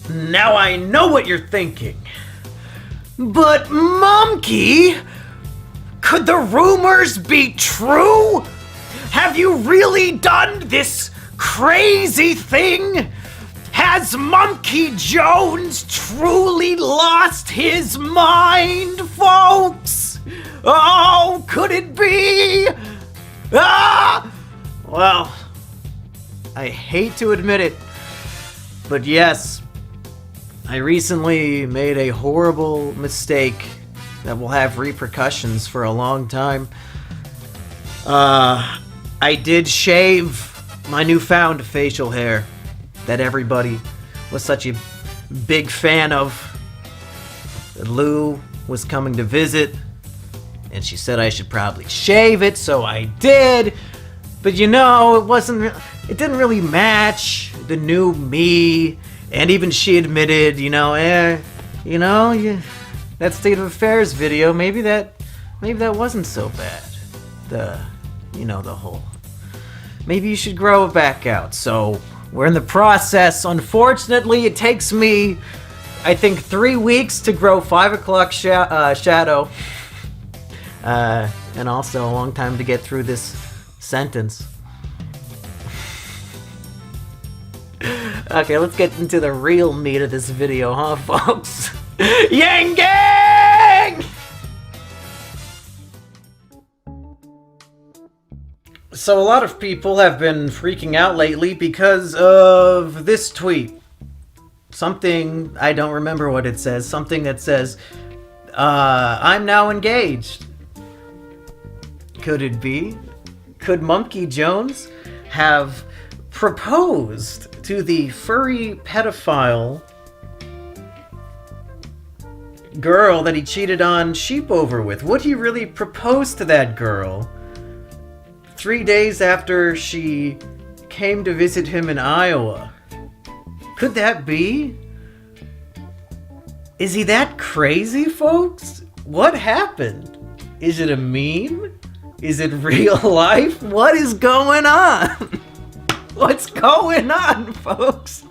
Now I know what you're thinking. But Monkey, could the rumors be true? Have you really done this crazy thing? Has Monkey Jones truly lost his mind, folks? Oh, could it be? Ah! Well, I hate to admit it, but yes, I recently made a horrible mistake that will have repercussions for a long time. I did shave my newfound facial hair that everybody was such a big fan of. Lou was coming to visit, and she said I should probably shave it, so I did. But you know, it didn't really match the new me, and even she admitted, that State of Affairs video, maybe that wasn't so bad. The whole, maybe you should grow it back out. So we're in the process. Unfortunately, it takes me, I think, 3 weeks to grow 5 o'clock shadow. And also a long time to get through this sentence. Okay, let's get into the real meat of this video, huh, folks? Yang Gang! So a lot of people have been freaking out lately because of this tweet. Something, I don't remember what it says, something that says, I'm now engaged. Could it be? Could Monkey Jones have proposed to the furry pedophile girl that he cheated on Sheepover with? Would he really propose to that girl 3 days after she came to visit him in Iowa? Could that be? Is he that crazy, folks? What happened? Is it a meme? Is it real life? What is going on? What's going on, folks?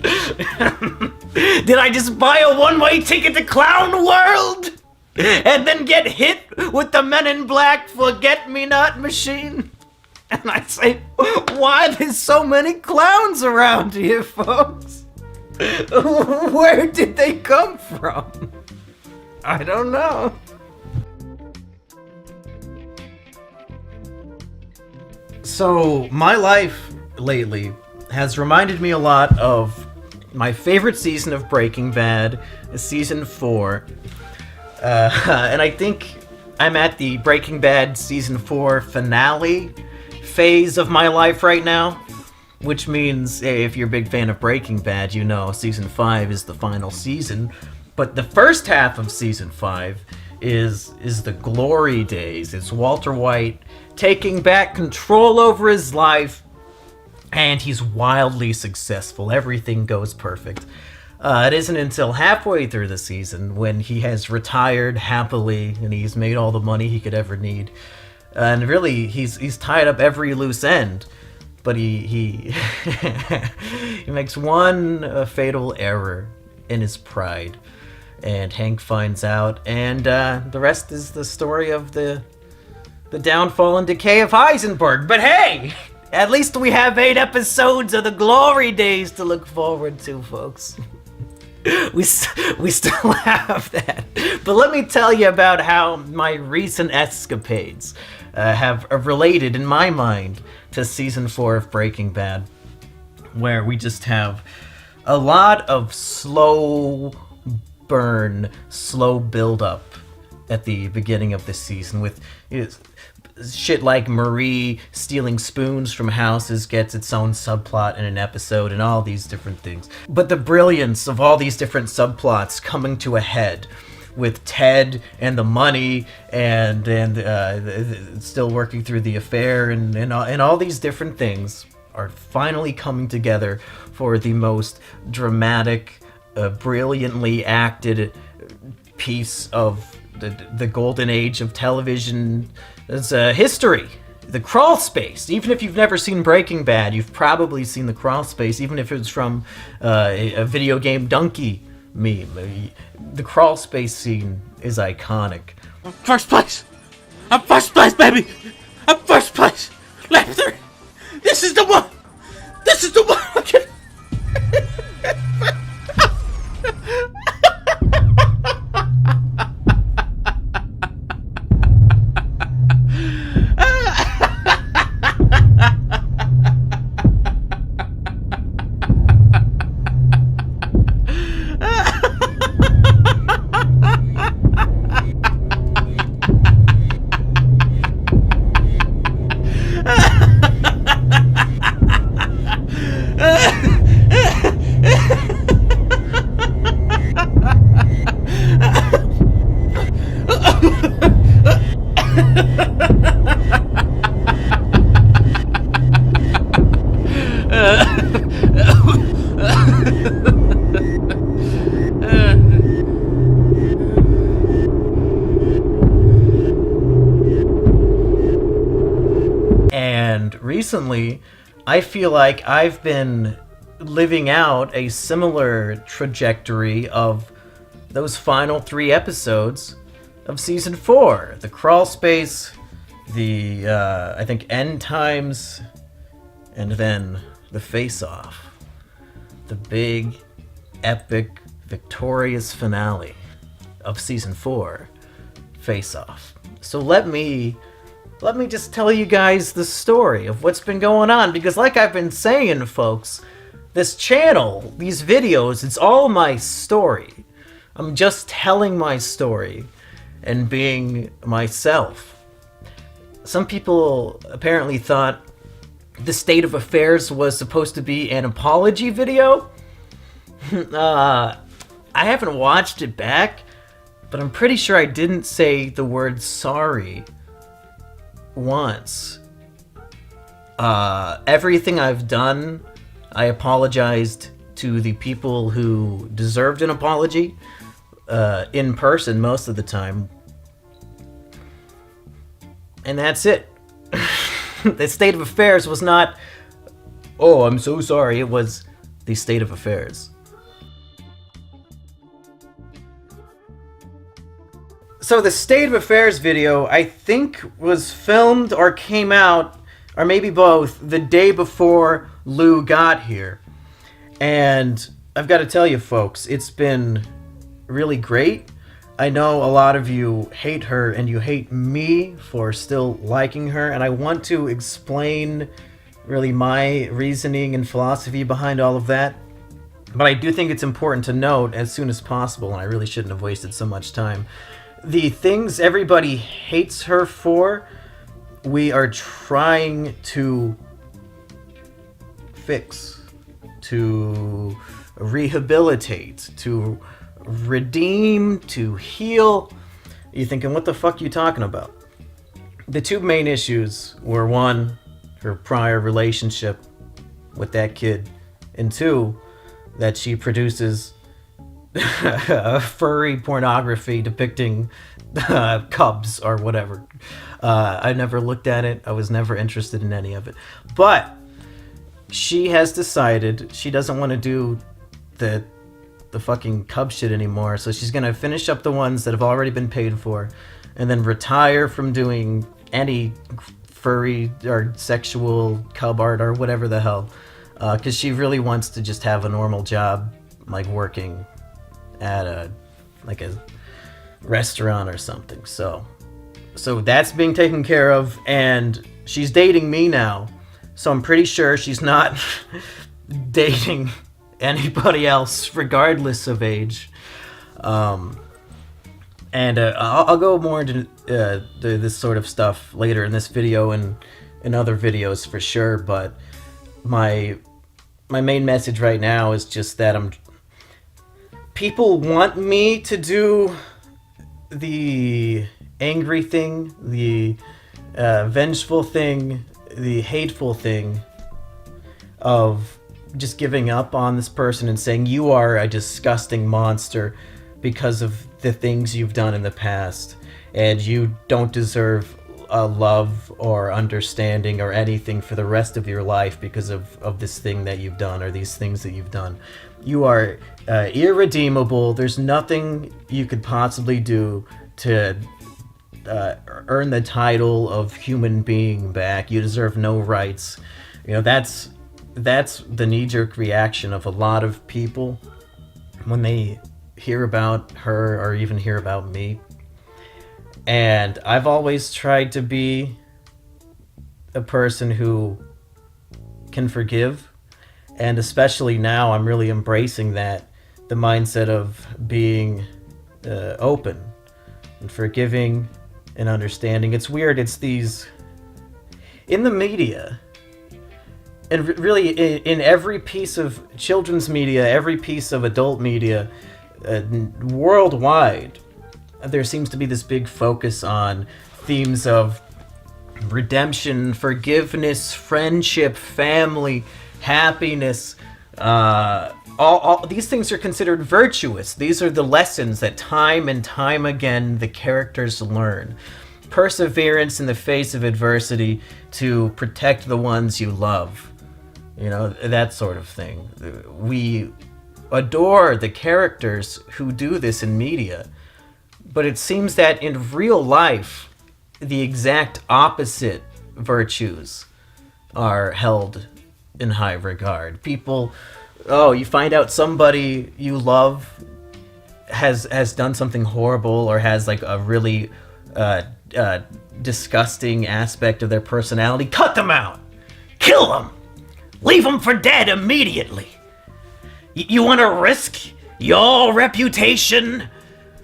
Did I just buy a one-way ticket to Clown World? And then get hit with the Men in Black forget-me-not machine? And I say, why there's so many clowns around here, folks? Where did they come from? I don't know. So, my life lately has reminded me a lot of my favorite season of Breaking Bad, season 4. And I think I'm at the Breaking Bad season 4 finale phase of my life right now, which means, if you're a big fan of Breaking Bad, you know season 5 is the final season. But the first half of season 5 is the glory days. It's Walter White taking back control over his life, and he's wildly successful. Everything goes perfect. It isn't until halfway through the season, when he has retired happily and he's made all the money he could ever need, and really he's tied up every loose end, but he he makes one fatal error in his pride, and Hank finds out, and the rest is the story of the downfall and decay of Heisenberg. But hey, at least we have 8 episodes of the glory days to look forward to, folks. We still have that. But let me tell you about how my recent escapades have related, in my mind, to season 4 of Breaking Bad, where we just have a lot of slow burn, slow build up at the beginning of the season, with shit like Marie stealing spoons from houses gets its own subplot in an episode, and all these different things. But the brilliance of all these different subplots coming to a head with Ted and the money, and still working through the affair, and all these different things are finally coming together for the most dramatic, brilliantly acted piece of the golden age of television history. the crawl space. Even if you've never seen Breaking Bad, you've probably seen the crawl space, even if it's from a video game donkey meme. The crawl space scene is iconic. First place! I'm first place, baby! I'm first place! Lap 3! This is the one! This is the one! And recently, I feel like I've been living out a similar trajectory of those final 3 episodes of season 4. The crawl space, the, I think, end times, and then the face-off. The big, epic, victorious finale of season 4, face-off. So let me just tell you guys the story of what's been going on, because like I've been saying, folks, this channel, these videos, it's all my story. I'm just telling my story and being myself. Some people apparently thought the state of affairs was supposed to be an apology video. I haven't watched it back, but I'm pretty sure I didn't say the word sorry once. Everything I've done, I apologized to the people who deserved an apology, in person most of the time. And that's it. The state of affairs was not, oh, I'm so sorry. It was the state of affairs. So the state of affairs video, I think, was filmed or came out, or maybe both, the day before Lou got here. And I've got to tell you, folks, it's been really great. I know a lot of you hate her and you hate me for still liking her, and I want to explain really my reasoning and philosophy behind all of that. But I do think it's important to note as soon as possible, and I really shouldn't have wasted so much time, the things everybody hates her for, we are trying to fix, to rehabilitate, to redeem, to heal. You're thinking, what the fuck are you talking about? The 2 main issues were, 1, her prior relationship with that kid, and 2, that she produces furry pornography depicting cubs or whatever. I never looked at it. I was never interested in any of it. But she has decided she doesn't want to do the fucking cub shit anymore, so she's gonna finish up the ones that have already been paid for and then retire from doing any furry or sexual cub art or whatever the hell, because she really wants to just have a normal job, like working at a restaurant or something. So that's being taken care of, and she's dating me now, so I'm pretty sure she's not dating anybody else regardless of age. I'll go more into this sort of stuff later in this video and in other videos for sure, but my main message right now is just that people want me to do the angry thing, the vengeful thing, the hateful thing of just giving up on this person and saying you are a disgusting monster because of the things you've done in the past, and you don't deserve love or understanding or anything for the rest of your life because of this thing that you've done or these things that you've done. You are irredeemable. There's nothing you could possibly do to earn the title of human being back. You deserve no rights. You know, that's the knee-jerk reaction of a lot of people when they hear about her or even hear about me. And I've always tried to be a person who can forgive, and especially now I'm really embracing that, the mindset of being open and forgiving and understanding. It's weird, it's these in the media, and really in every piece of children's media, every piece of adult media worldwide, there seems to be this big focus on themes of redemption, forgiveness, friendship, family, happiness. All these things are considered virtuous. These are the lessons that time and time again the characters learn. Perseverance in the face of adversity to protect the ones you love. You know, that sort of thing. We adore the characters who do this in media. But it seems that in real life, the exact opposite virtues are held in high regard. People, you find out somebody you love has done something horrible or has like a really disgusting aspect of their personality. Cut them out! Kill them! Leave them for dead immediately! You want to risk your reputation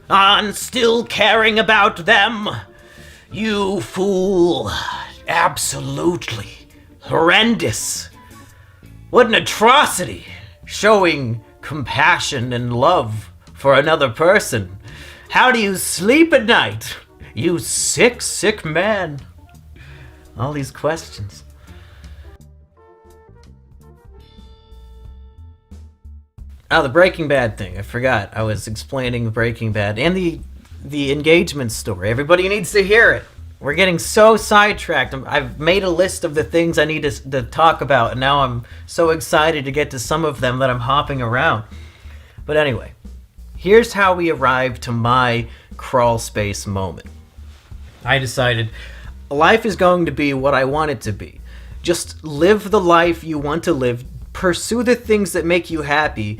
on still caring about them? You fool. Absolutely horrendous. What an atrocity. Showing compassion and love for another person. How do you sleep at night? You sick, sick man. All these questions. Oh, the Breaking Bad thing. I forgot. I was explaining Breaking Bad and the engagement story. Everybody needs to hear it. We're getting so sidetracked. I've made a list of the things I need to talk about, and now I'm so excited to get to some of them that I'm hopping around. But anyway, here's how we arrived to my crawl space moment. I decided life is going to be what I want it to be. Just live the life you want to live. Pursue the things that make you happy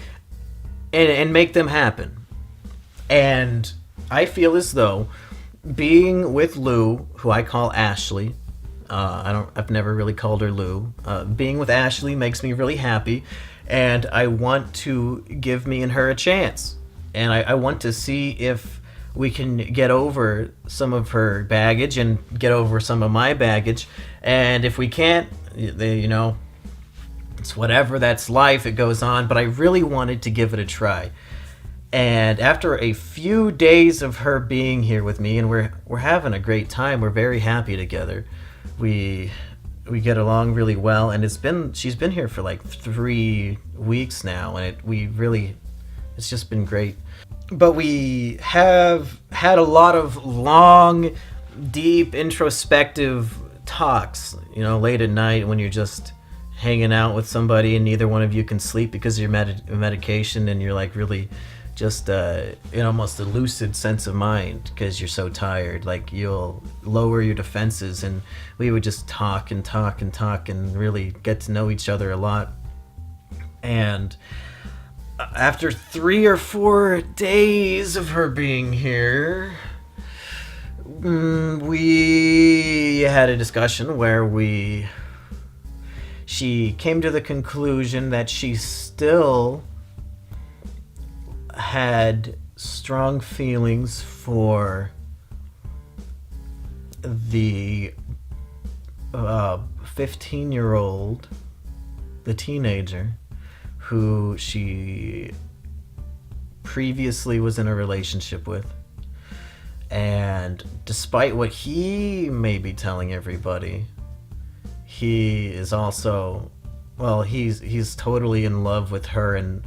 and make them happen. And I feel as though being with Lou, who I call Ashley, I've never really called her Lou. Being with Ashley makes me really happy, and I want to give me and her a chance. And I want to see if we can get over some of her baggage and get over some of my baggage. And if we can't, it's whatever, that's life, it goes on. But I really wanted to give it a try. And after a few days of her being here with me, and we're having a great time, we're very happy together. We get along really well, and she's been here for like 3 weeks now, and it's just been great. But we have had a lot of long, deep, introspective talks, late at night when you're just hanging out with somebody and neither one of you can sleep because of your medication, and you're like really just in almost a lucid sense of mind because you're so tired. Like, you'll lower your defenses, and we would just talk and talk and talk and really get to know each other a lot. And after 3 or 4 days of her being here, we had a discussion where she came to the conclusion that she still had strong feelings for the 15-year-old, the teenager, who she previously was in a relationship with. And despite what he may be telling everybody, he is also, he's totally in love with her, and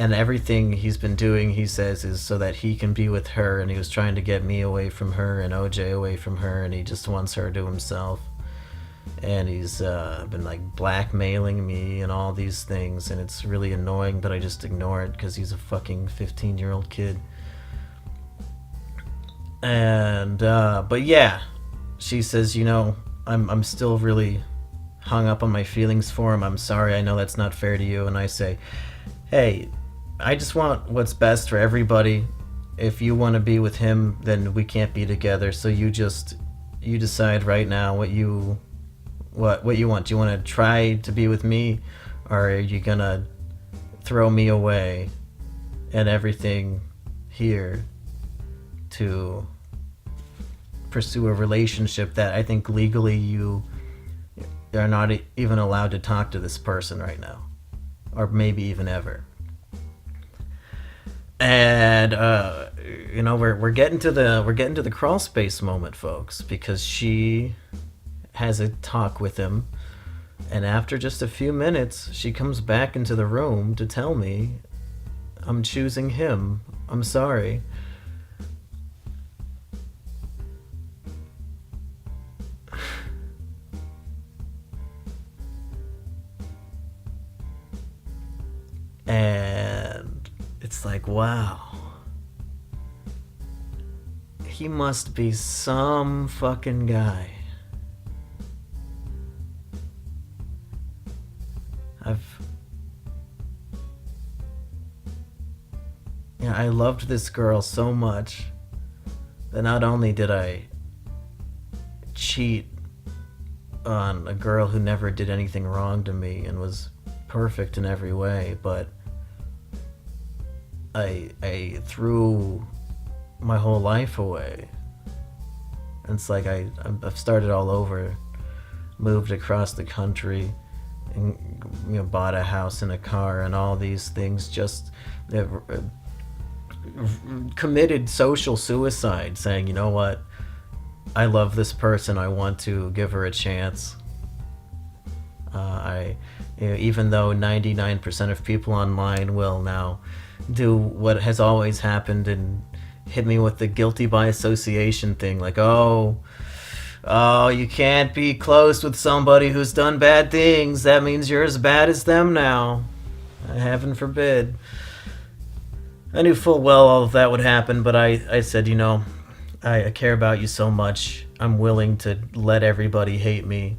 and everything he's been doing, he says, is so that he can be with her, and he was trying to get me away from her and OJ away from her, and he just wants her to himself. And he's been like blackmailing me and all these things, and it's really annoying, but I just ignore it because he's a fucking 15-year-old kid. And but yeah, she says, you know, I'm still really hung up on my feelings for him. I'm sorry, I know that's not fair to you. And I say, hey, I just want what's best for everybody. If you want to be with him, then we can't be together. So you decide right now what you want. Do you want to try to be with me, or are you gonna throw me away and everything here to pursue a relationship that I think legally you are not even allowed to talk to this person right now, or maybe even ever. And you know, we're getting to the crawl space moment, folks, because she has a talk with him, and after just a few minutes, she comes back into the room to tell me, I'm choosing him. I'm sorry. And it's like, wow. He must be some fucking guy. I loved this girl so much that not only did I cheat on a girl who never did anything wrong to me and was perfect in every way, but I threw my whole life away. And it's like I've started all over, moved across the country, and bought a house and a car and all these things, just committed social suicide, saying, you know what, I love this person, I want to give her a chance. Even though 99% of people online will now do what has always happened and hit me with the guilty by association thing, like, oh, you can't be close with somebody who's done bad things, that means you're as bad as them now. Heaven forbid. I knew full well all of that would happen, but I said, you know, I care about you so much, I'm willing to let everybody hate me.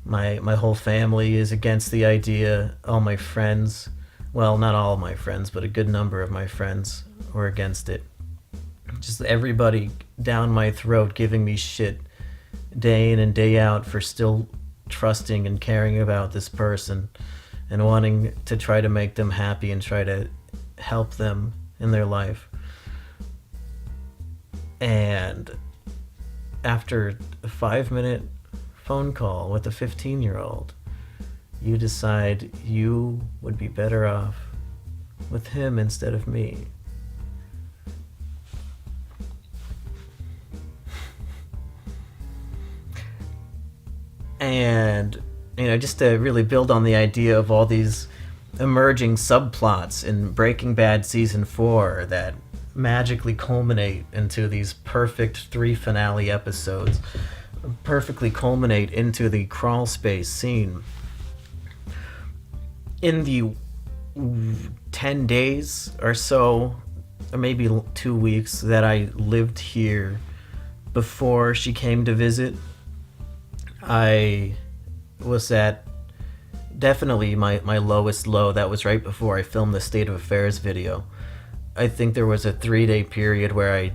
My whole family is against the idea. All my friends, well, not all my friends, but a good number of my friends were against it. Just everybody down my throat giving me shit day in and day out for still trusting and caring about this person and wanting to try to make them happy and try to help them in their life. And after a 5-minute phone call with a 15-year-old, you decide you would be better off with him instead of me. And, you know, just to really build on the idea of all these emerging subplots in Breaking Bad Season 4 that magically culminate into these perfect 3 finale episodes, perfectly culminate into the crawl space scene. In the 10 days or so, or maybe 2 weeks that I lived here before she came to visit, I was at definitely my lowest low. That was right before I filmed the State of Affairs video. I think there was a 3-day period where I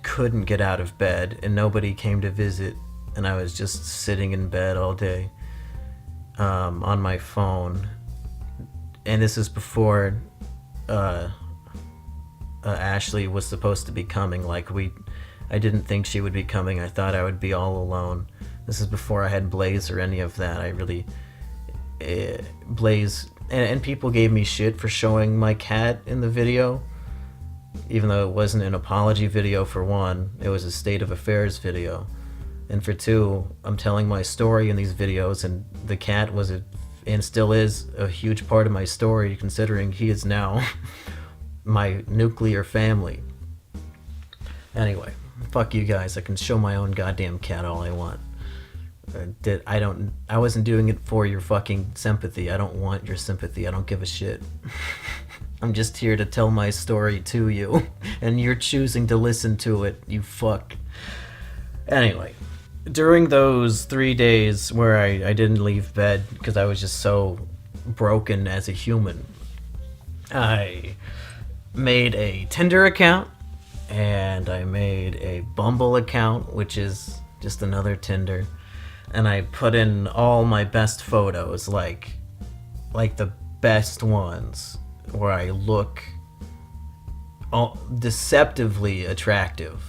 couldn't get out of bed and nobody came to visit, and I was just sitting in bed all day on my phone. And this is before Ashley was supposed to be coming. I didn't think she would be coming. I thought I would be all alone. This is before I had Blaze or any of that. I really Blaze and people gave me shit for showing my cat in the video, even though it wasn't an apology video. For one, it was a State of Affairs video, and for two, I'm telling my story in these videos, and the cat was a and still is a huge part of my story, considering he is now my nuclear family. Anyway, fuck you guys. I can show my own goddamn cat all I want. I wasn't doing it for your fucking sympathy. I don't want your sympathy. I don't give a shit. I'm just here to tell my story to you, and you're choosing to listen to it, you fuck. Anyway, during those 3 days where I didn't leave bed because I was just so broken as a human, I made a Tinder account, and I made a Bumble account, which is just another Tinder, and I put in all my best photos, like the best ones, where I look deceptively attractive.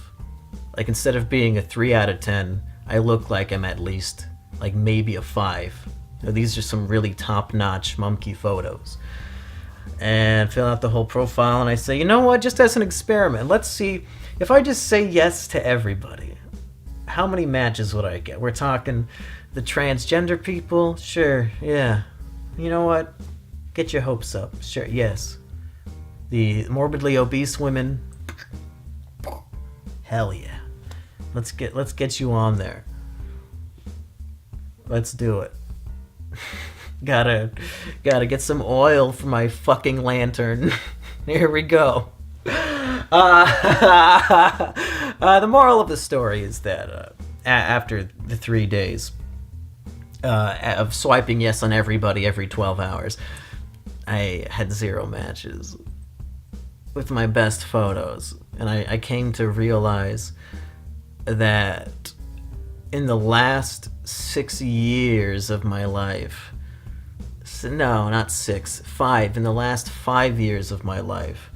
Like, instead of being a 3 out of 10, I look like I'm at least, like, maybe a 5. Now, these are some really top-notch monkey photos. And fill out the whole profile, and I say, you know what, just as an experiment, let's see, if I just say yes to everybody, how many matches would I get? We're talking the transgender people? Sure, yeah. You know what? Get your hopes up. Sure, yes. The morbidly obese women? Hell yeah. Let's get you on there. Let's do it. Gotta get some oil for my fucking lantern. Here we go. The moral of the story is that after the 3 days of swiping yes on everybody every 12 hours, I had 0 matches with my best photos. And I came to realize that in the last 6 years of my life, no, not 6, 5, in the last 5 years of my life,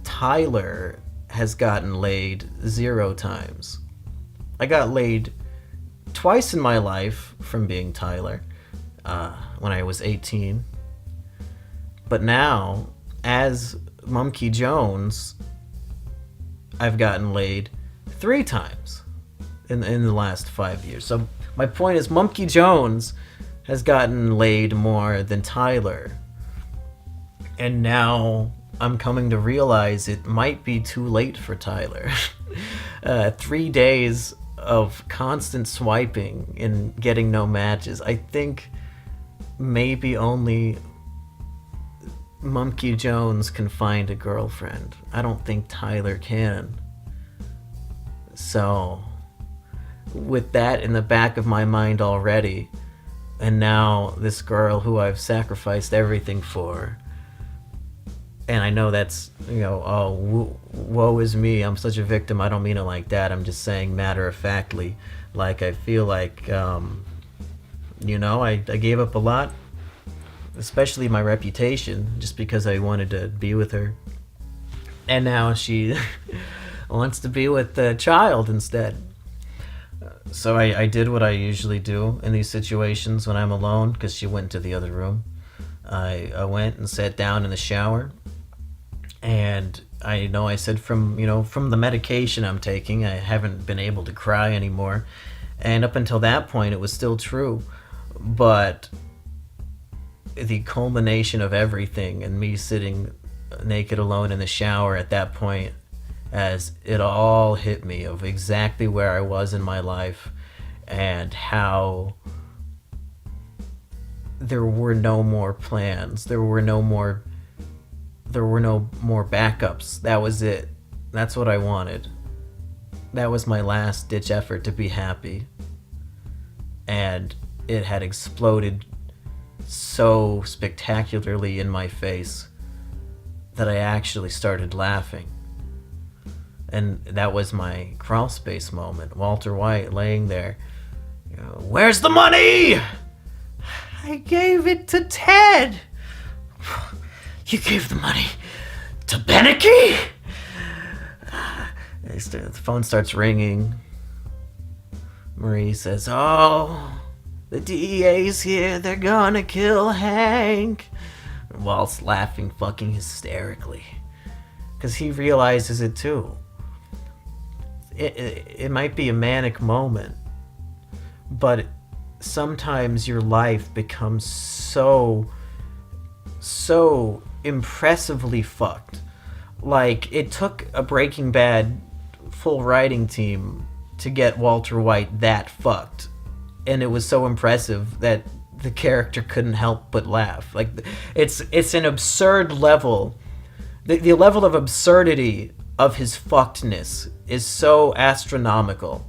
Tyler has gotten laid 0 times. I got laid twice in my life from being Tyler, when I was 18. But now, as Monkey Jones, I've gotten laid 3 times in the last 5 years. So my point is, Monkey Jones has gotten laid more than Tyler. And now I'm coming to realize it might be too late for Tyler. 3 days of constant swiping and getting no matches. I think maybe only Monkey Jones can find a girlfriend. I don't think Tyler can. So, with that in the back of my mind already, and now this girl who I've sacrificed everything for, and I know that's, woe is me, I'm such a victim, I don't mean it like that, I'm just saying matter-of-factly, like I feel like, I gave up a lot, especially my reputation, just because I wanted to be with her, and now she wants to be with the child instead. So I did what I usually do in these situations when I'm alone, because she went to the other room. I went and sat down in the shower, and I said from the medication I'm taking, I haven't been able to cry anymore, and up until that point it was still true, but the culmination of everything and me sitting naked alone in the shower at that point, as it all hit me of exactly where I was in my life and how there were no more plans. There were no more backups. That was it. That's what I wanted. That was my last ditch effort to be happy. And it had exploded so spectacularly in my face that I actually started laughing. And that was my crawlspace moment. Walter White laying there. Where's the money? I gave it to Ted. You gave the money to Beneke? The phone starts ringing. Marie says, "Oh, the DEA's here. They're gonna kill Hank." And Walt's laughing fucking hysterically, because he realizes it too. It might be a manic moment, but sometimes your life becomes so impressively fucked. Like, it took a Breaking Bad full writing team to get Walter White that fucked. And it was so impressive that the character couldn't help but laugh. Like, it's an absurd level. The level of absurdity of his fuckedness is so astronomical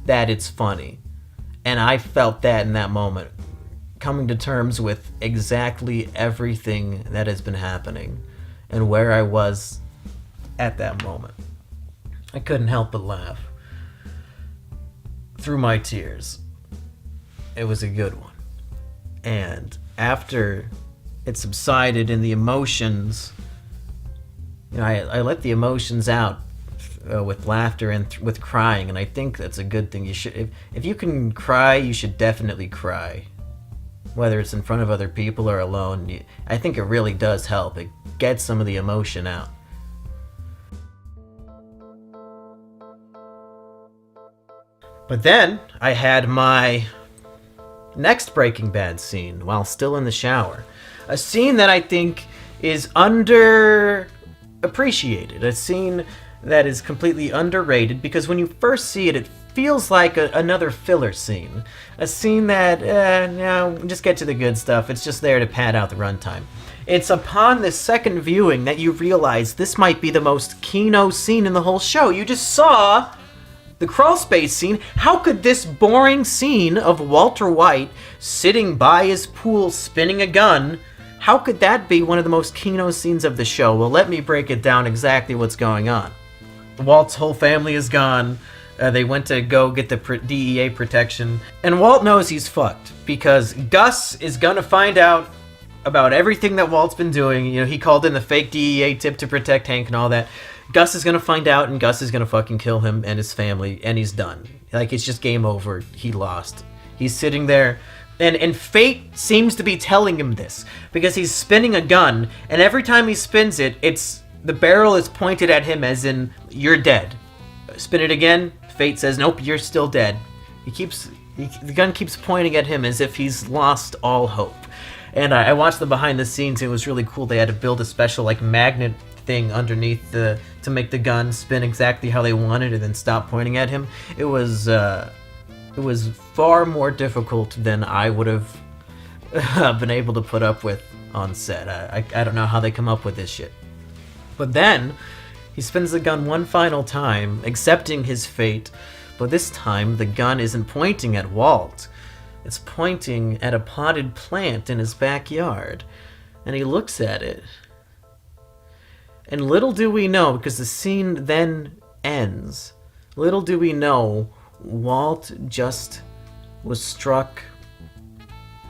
that it's funny. And I felt that in that moment, coming to terms with exactly everything that has been happening and where I was at that moment. I couldn't help but laugh through my tears. It was a good one. And after it subsided and the emotions, you know, I let the emotions out with laughter and with crying, and I think that's a good thing. You should, if you can cry, you should definitely cry, whether it's in front of other people or alone. I think it really does help. It gets some of the emotion out. But then I had my next Breaking Bad scene while still in the shower. A scene that I think is underappreciated. A scene that is completely underrated, because when you first see it, it feels like another filler scene. A scene that, no, just get to the good stuff. It's just there to pad out the runtime. It's upon this second viewing that you realize this might be the most Kino scene in the whole show. You just saw the crawlspace scene. How could this boring scene of Walter White sitting by his pool spinning a gun, how could that be one of the most Kino scenes of the show? Well, let me break it down exactly what's going on. Walt's whole family is gone. They went to go get the DEA protection. And Walt knows he's fucked because Gus is gonna find out about everything that Walt's been doing. You know, he called in the fake DEA tip to protect Hank and all that. Gus is gonna find out, and Gus is gonna fucking kill him and his family, and he's done. Like, it's just game over. He lost. He's sitting there, and fate seems to be telling him this, because he's spinning a gun, and every time he spins it, the barrel is pointed at him as in, you're dead. Spin it again, fate says, nope, you're still dead. The gun keeps pointing at him as if he's lost all hope. And I watched the behind the scenes. It was really cool. They had to build a special magnet thing underneath to make the gun spin exactly how they wanted and then stop pointing at him. It was far more difficult than I would have been able to put up with on set. I don't know how they come up with this shit. But then he spins the gun one final time, accepting his fate, but this time the gun isn't pointing at Walt. It's pointing at a potted plant in his backyard, and he looks at it. And little do we know, because the scene then ends, little do we know, Walt just was struck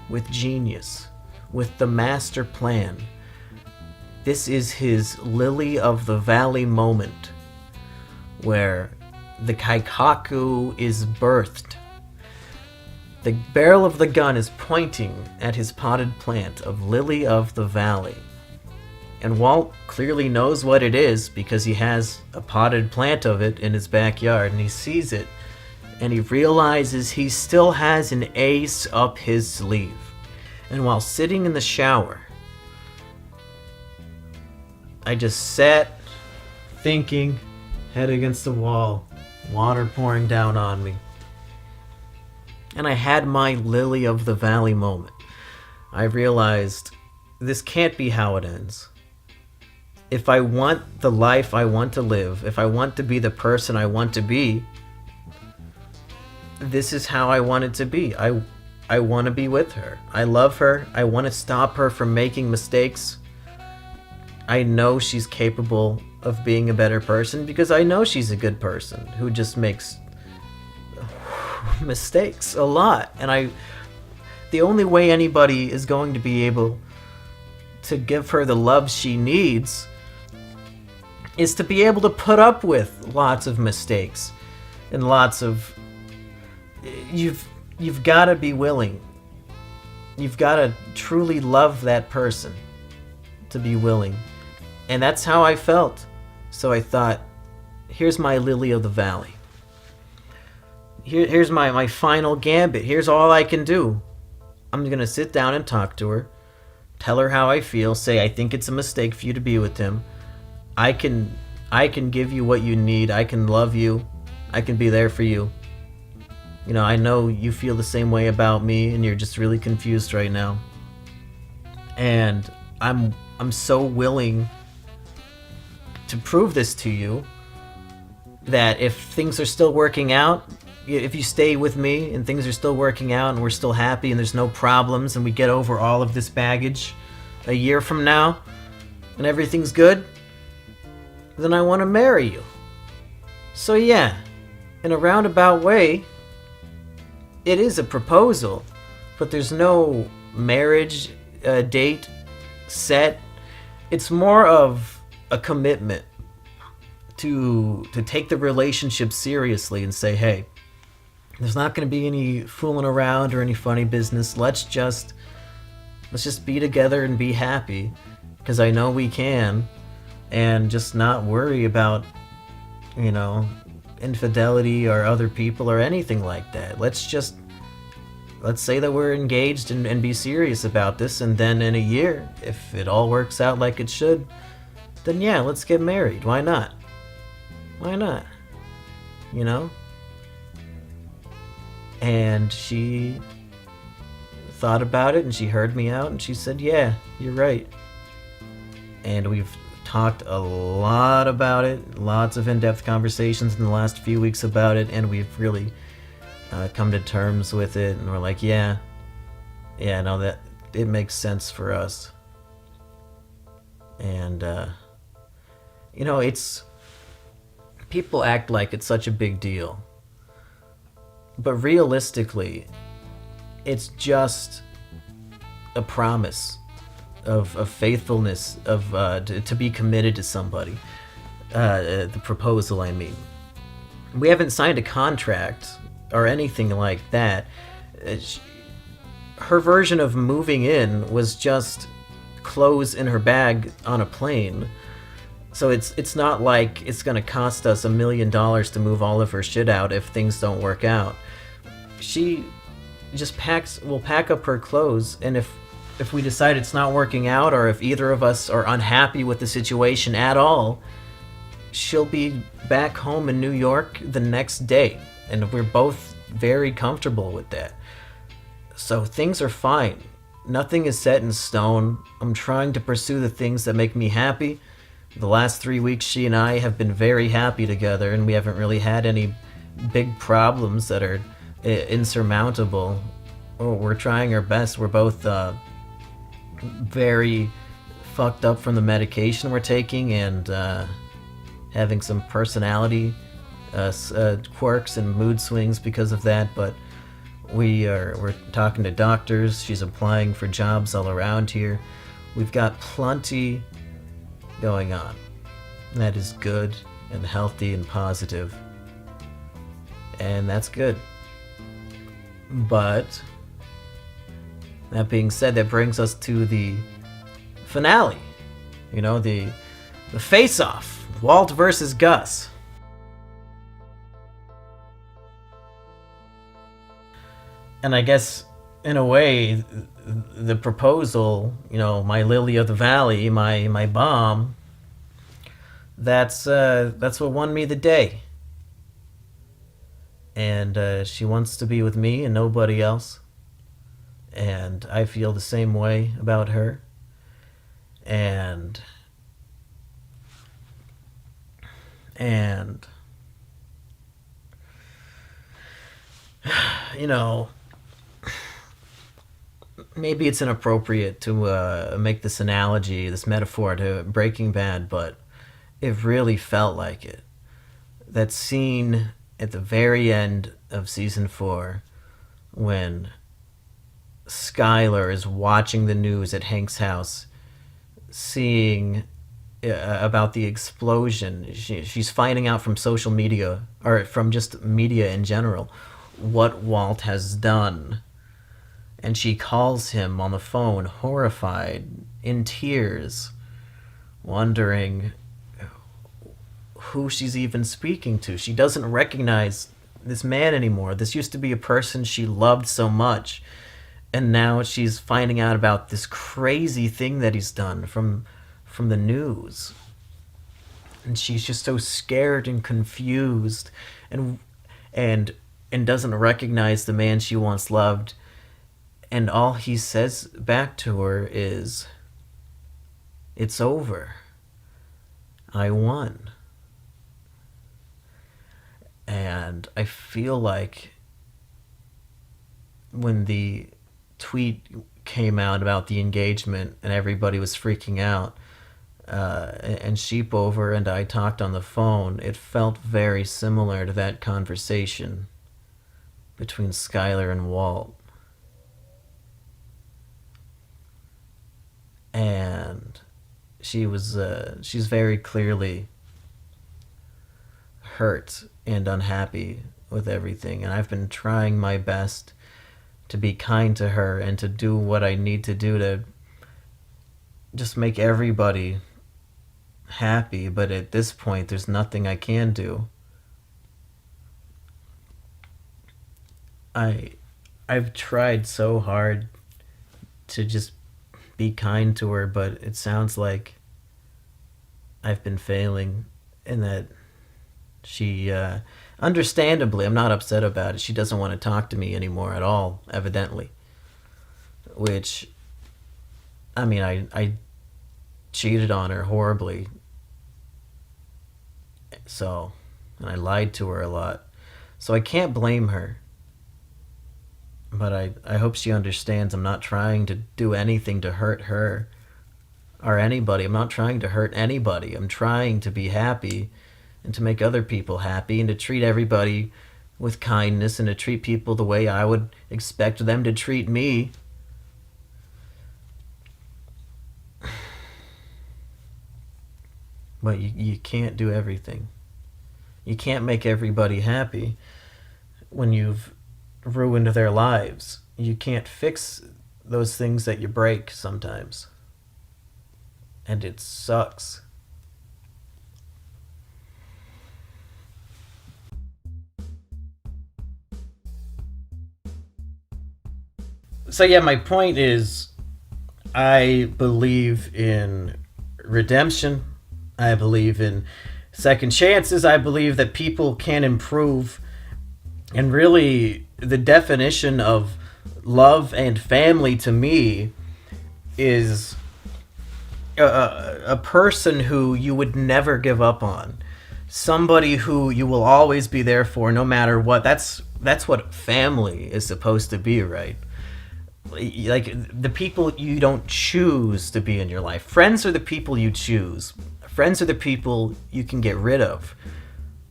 with genius, with the master plan. This is his Lily of the Valley moment, where the Kaikaku is birthed. The barrel of the gun is pointing at his potted plant of Lily of the Valley. And Walt clearly knows what it is because he has a potted plant of it in his backyard, and he sees it, and he realizes he still has an ace up his sleeve. And while sitting in the shower, I just sat thinking, head against the wall, water pouring down on me. And I had my Lily of the Valley moment. I realized this can't be how it ends. If I want the life I want to live, if I want to be the person I want to be, this is how I want it to be. I want to be with her. I love her. I want to stop her from making mistakes. I know she's capable of being a better person because I know she's a good person who just makes mistakes a lot. And the only way anybody is going to be able to give her the love she needs is to be able to put up with lots of mistakes and lots of... You've got to be willing. You've got to truly love that person to be willing. And that's how I felt. So I thought, here's my Lily of the Valley. here's my final gambit. Here's all I can do. I'm gonna sit down and talk to her, tell her how I feel, say I think it's a mistake for you to be with him. I can give you what you need. I can love you. I can be there for you. You know, I know you feel the same way about me and you're just really confused right now. And I'm so willing to prove this to you that if things are still working out, if you stay with me and things are still working out and we're still happy and there's no problems and we get over all of this baggage a year from now and everything's good, then I want to marry you. So yeah, in a roundabout way, it is a proposal, but there's no marriage date set. It's more of a commitment to take the relationship seriously and say, hey, there's not going to be any fooling around or any funny business. Let's just be together and be happy, because I know we can, and just not worry about, you know, infidelity or other people or anything like that. Let's say that we're engaged and be serious about this, and then in a year, if it all works out like it should, then yeah, let's get married. Why not? Why not? You know? And she thought about it and she heard me out and she said, yeah, you're right. And we've talked a lot about it, lots of in-depth conversations in the last few weeks about it, and we've really come to terms with it, and we're like, yeah, no, that it makes sense for us. And you know, it's, people act like it's such a big deal, but realistically, it's just a promise of faithfulness, of to be committed to somebody. The proposal, I mean. We haven't signed a contract or anything like that. Her version of moving in was just clothes in her bag on a plane. So it's not like it's gonna cost us $1 million to move all of her shit out if things don't work out. She just will pack up her clothes, and if we decide it's not working out, or if either of us are unhappy with the situation at all, she'll be back home in New York the next day, and we're both very comfortable with that. So things are fine. Nothing is set in stone. I'm trying to pursue the things that make me happy. The last 3 weeks, she and I have been very happy together, and we haven't really had any big problems that are insurmountable. We're trying our best. We're both very fucked up from the medication we're taking, and having some personality quirks and mood swings because of that, but we're talking to doctors. She's applying for jobs all around here. We've got plenty going on. That is good and healthy and positive, and that's good. But that being said, that brings us to the finale. You know, the face-off. Walt versus Gus. And I guess, in a way, the proposal, you know, my lily of the valley, my bomb, that's what won me the day. And she wants to be with me and nobody else. And I feel the same way about her. And you know, maybe it's inappropriate to make this analogy, this metaphor to Breaking Bad, but it really felt like it. That scene at the very end of season 4 when Skylar is watching the news at Hank's house, seeing about the explosion. She's finding out from social media, or from just media in general, what Walt has done. And she calls him on the phone, horrified, in tears, wondering who she's even speaking to. She doesn't recognize this man anymore. This used to be a person she loved so much, and now she's finding out about this crazy thing that he's done from the news. And she's just so scared and confused, and and and doesn't recognize the man she once loved. And all he says back to her is, "It's over. I won." And I feel like when the tweet came out about the engagement and everybody was freaking out, and Sheepover and I talked on the phone, it felt very similar to that conversation between Skylar and Walt. And she's very clearly hurt and unhappy with everything, and I've been trying my best to be kind to her and to do what I need to do to just make everybody happy, but at this point there's nothing I can do. I've tried so hard to just be kind to her, but it sounds like I've been failing, and that she, understandably, I'm not upset about it. She doesn't want to talk to me anymore at all, evidently. Which, I mean, I cheated on her horribly. So, and I lied to her a lot. So I can't blame her. But I hope she understands I'm not trying to do anything to hurt her or anybody. I'm not trying to hurt anybody. I'm trying to be happy and to make other people happy and to treat everybody with kindness and to treat people the way I would expect them to treat me. But you can't do everything. You can't make everybody happy when you've ruined their lives. You can't fix those things that you break sometimes. And it sucks. So yeah, my point is, I believe in redemption. I believe in second chances. I believe that people can improve. And really, the definition of love and family to me is a person who you would never give up on. Somebody who you will always be there for no matter what. That's what family is supposed to be, right? Like, the people you don't choose to be in your life. Friends are the people you choose. Friends are the people you can get rid of.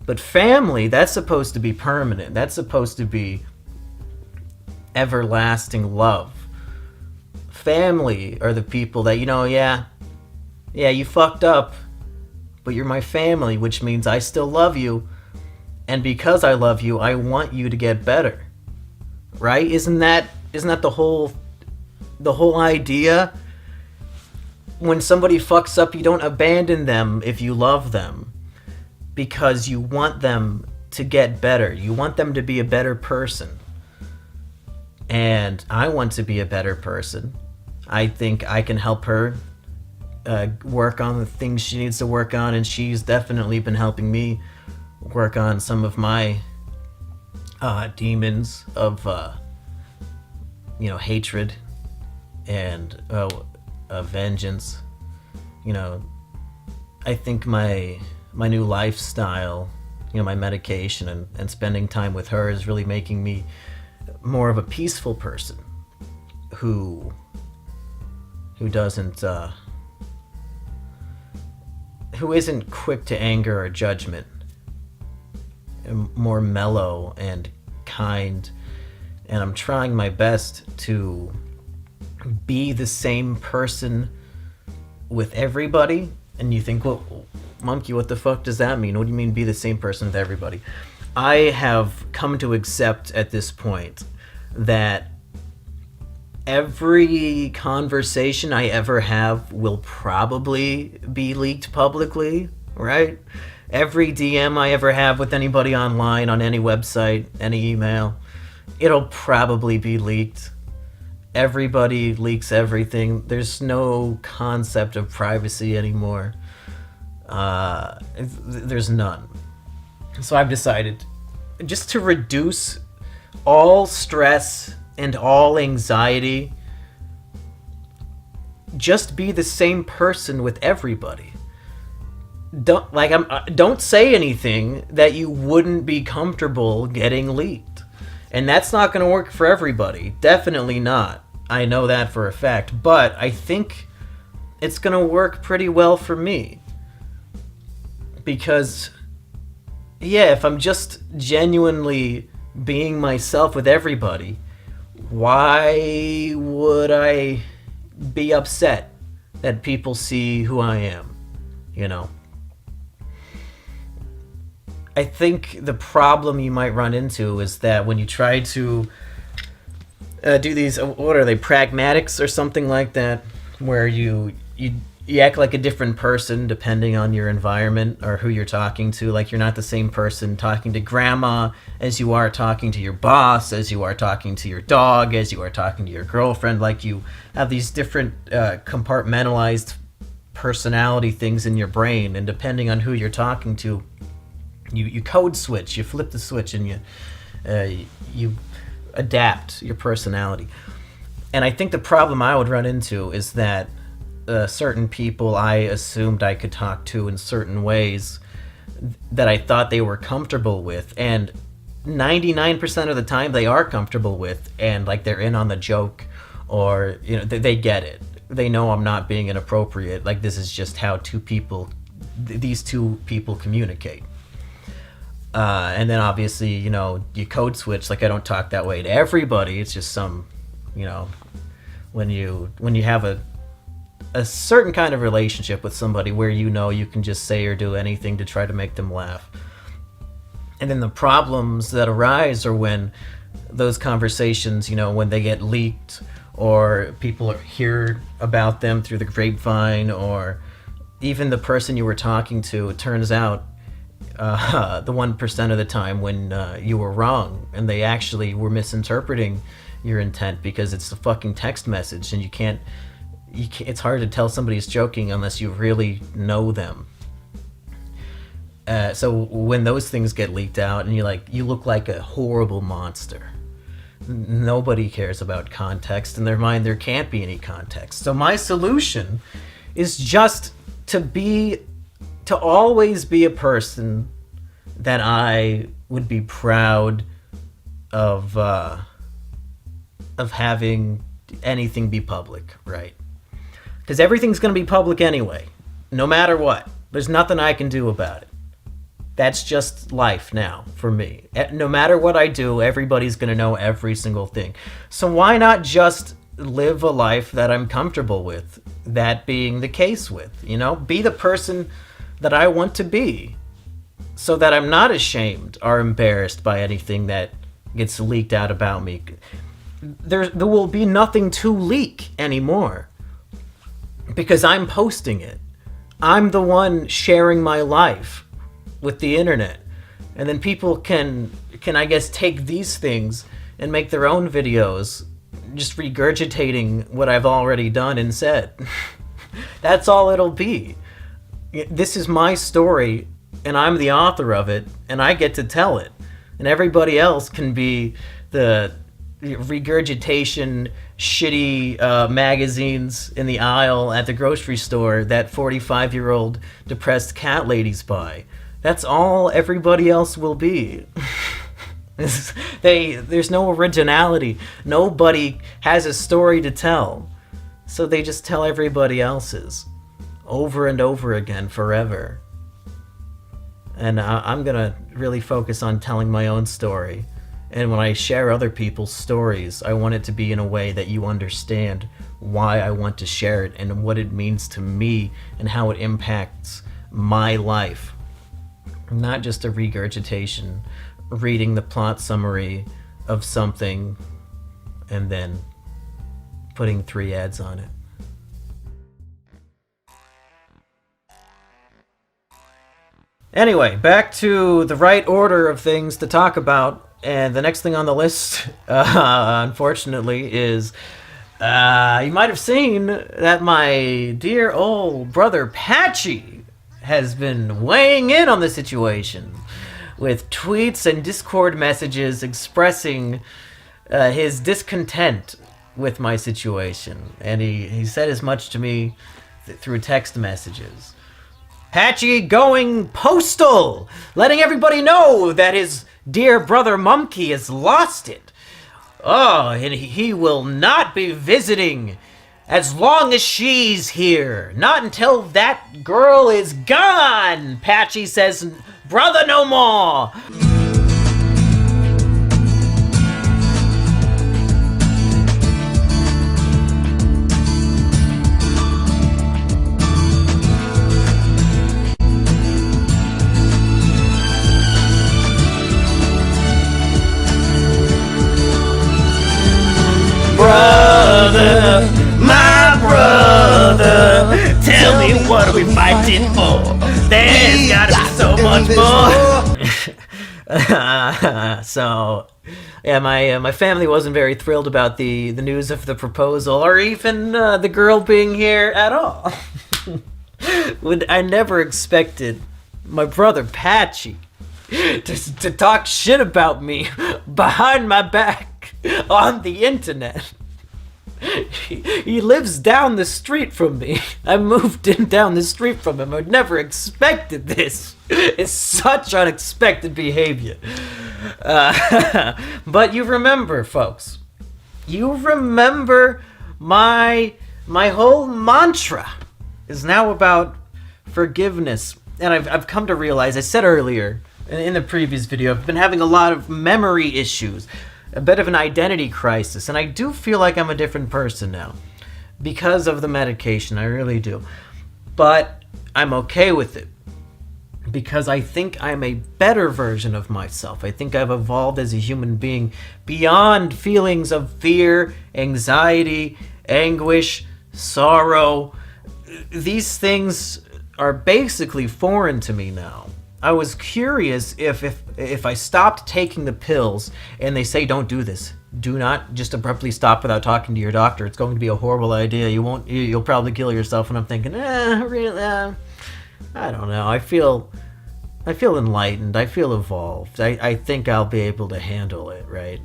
But family, that's supposed to be permanent. That's supposed to be everlasting love. Family are the people that, yeah, you fucked up, but you're my family, which means I still love you. And because I love you, I want you to get better. Right? Isn't that the whole idea? When somebody fucks up, you don't abandon them if you love them, because you want them to get better. You want them to be a better person. And I want to be a better person. I think I can help her work on the things she needs to work on, and she's definitely been helping me work on some of my demons of hatred and vengeance. I think my new lifestyle, my medication and spending time with her is really making me more of a peaceful person who doesn't who isn't quick to anger or judgment, more mellow and kind. And I'm trying my best to be the same person with everybody. And you think, well, Monkey, what the fuck does that mean? What do you mean be the same person with everybody? I have come to accept at this point that every conversation I ever have will probably be leaked publicly, right? Every DM I ever have with anybody online, on any website, any email, it'll probably be leaked. Everybody leaks everything. There's no concept of privacy anymore. There's none. So I've decided just to reduce all stress and all anxiety, just be the same person with everybody. Don't say anything that you wouldn't be comfortable getting leaked. And that's not going to work for everybody. Definitely not. I know that for a fact. But I think it's going to work pretty well for me. Because, yeah, if I'm just genuinely being myself with everybody, why would I be upset that people see who I am? You know? I think the problem you might run into is that when you try to do these, what are they, pragmatics or something like that, where you act like a different person depending on your environment or who you're talking to. Like, you're not the same person talking to grandma as you are talking to your boss, as you are talking to your dog, as you are talking to your girlfriend. Like, you have these different compartmentalized personality things in your brain, and depending on who you're talking to, you code switch, you flip the switch, and you adapt your personality. And I think the problem I would run into is that certain people I assumed I could talk to in certain ways that I thought they were comfortable with, and 99% of the time they are comfortable with, and like they're in on the joke, or you know, they get it. They know I'm not being inappropriate. Like, this is just how these two people communicate. And then obviously, you know, you code switch. Like, I don't talk that way to everybody. It's just some, you know, when you have a certain kind of relationship with somebody where you know you can just say or do anything to try to make them laugh. And then the problems that arise are when those conversations, you know, when they get leaked, or people hear about them through the grapevine, or even the person you were talking to, it turns out the 1% of the time when you were wrong and they actually were misinterpreting your intent, because it's a fucking text message, and you can't, it's hard to tell somebody's joking unless you really know them. So when those things get leaked out and you look like a horrible monster. Nobody cares about context. In their mind, there can't be any context. So my solution is just to always be a person that I would be proud of having anything be public, right? Because everything's going to be public anyway, no matter what. There's nothing I can do about it. That's just life now for me. No matter what I do, everybody's going to know every single thing. So why not just live a life that I'm comfortable with, that being the case with, you know? Be the person that I want to be, so that I'm not ashamed or embarrassed by anything that gets leaked out about me. There will be nothing to leak anymore, because I'm posting it. I'm the one sharing my life with the internet. And then people can I guess take these things and make their own videos just regurgitating what I've already done and said. That's all it'll be. This is my story, and I'm the author of it, and I get to tell it. And everybody else can be the regurgitation shitty magazines in the aisle at the grocery store that 45-year-old depressed cat ladies buy. That's all everybody else will be. There's no originality. Nobody has a story to tell. So they just tell everybody else's over and over again forever. And I'm going to really focus on telling my own story. And when I share other people's stories, I want it to be in a way that you understand why I want to share it and what it means to me and how it impacts my life. Not just a regurgitation, reading the plot summary of something and then putting 3 ads on it. Anyway, back to the right order of things to talk about. And the next thing on the list, unfortunately, is you might have seen that my dear old brother Patchy has been weighing in on the situation with tweets and Discord messages expressing his discontent with my situation. And he said as much to me through text messages. Patchy going postal, letting everybody know that his dear brother Mumkey has lost it. Oh, and he will not be visiting as long as she's here. Not until that girl is gone. Patchy says, brother no more. Brother, my brother, tell me what are we fighting for? There's gotta be so much more. So, yeah, my family wasn't very thrilled about the news of the proposal, or even the girl being here at all. I never expected my brother Patchy to talk shit about me behind my back on the internet. He lives down the street from me. I moved in down the street from him. I never expected this. It's such unexpected behavior. But you remember, folks. You remember my whole mantra is now about forgiveness. And I've come to realize, I said earlier in the previous video, I've been having a lot of memory issues. A bit of an identity crisis, and I do feel like I'm a different person now because of the medication. I really do. But I'm okay with it because I think I'm a better version of myself. I think I've evolved as a human being beyond feelings of fear, anxiety, anguish, sorrow. These things are basically foreign to me now. I was curious if I stopped taking the pills and they say don't do this. Do not just abruptly stop without talking to your doctor. It's going to be a horrible idea. You'll probably kill yourself. And I'm thinking, really, I don't know. I feel enlightened. I feel evolved. I think I'll be able to handle it, right?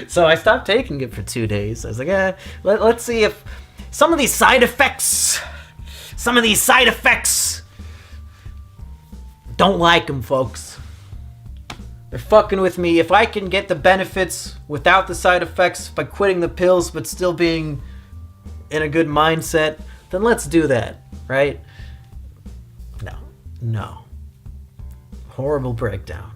So I stopped taking it for 2 days. I was like, let's see if some of these side effects don't like them, folks. They're fucking with me. If I can get the benefits without the side effects by quitting the pills but still being in a good mindset, then let's do that, right? No. Horrible breakdown.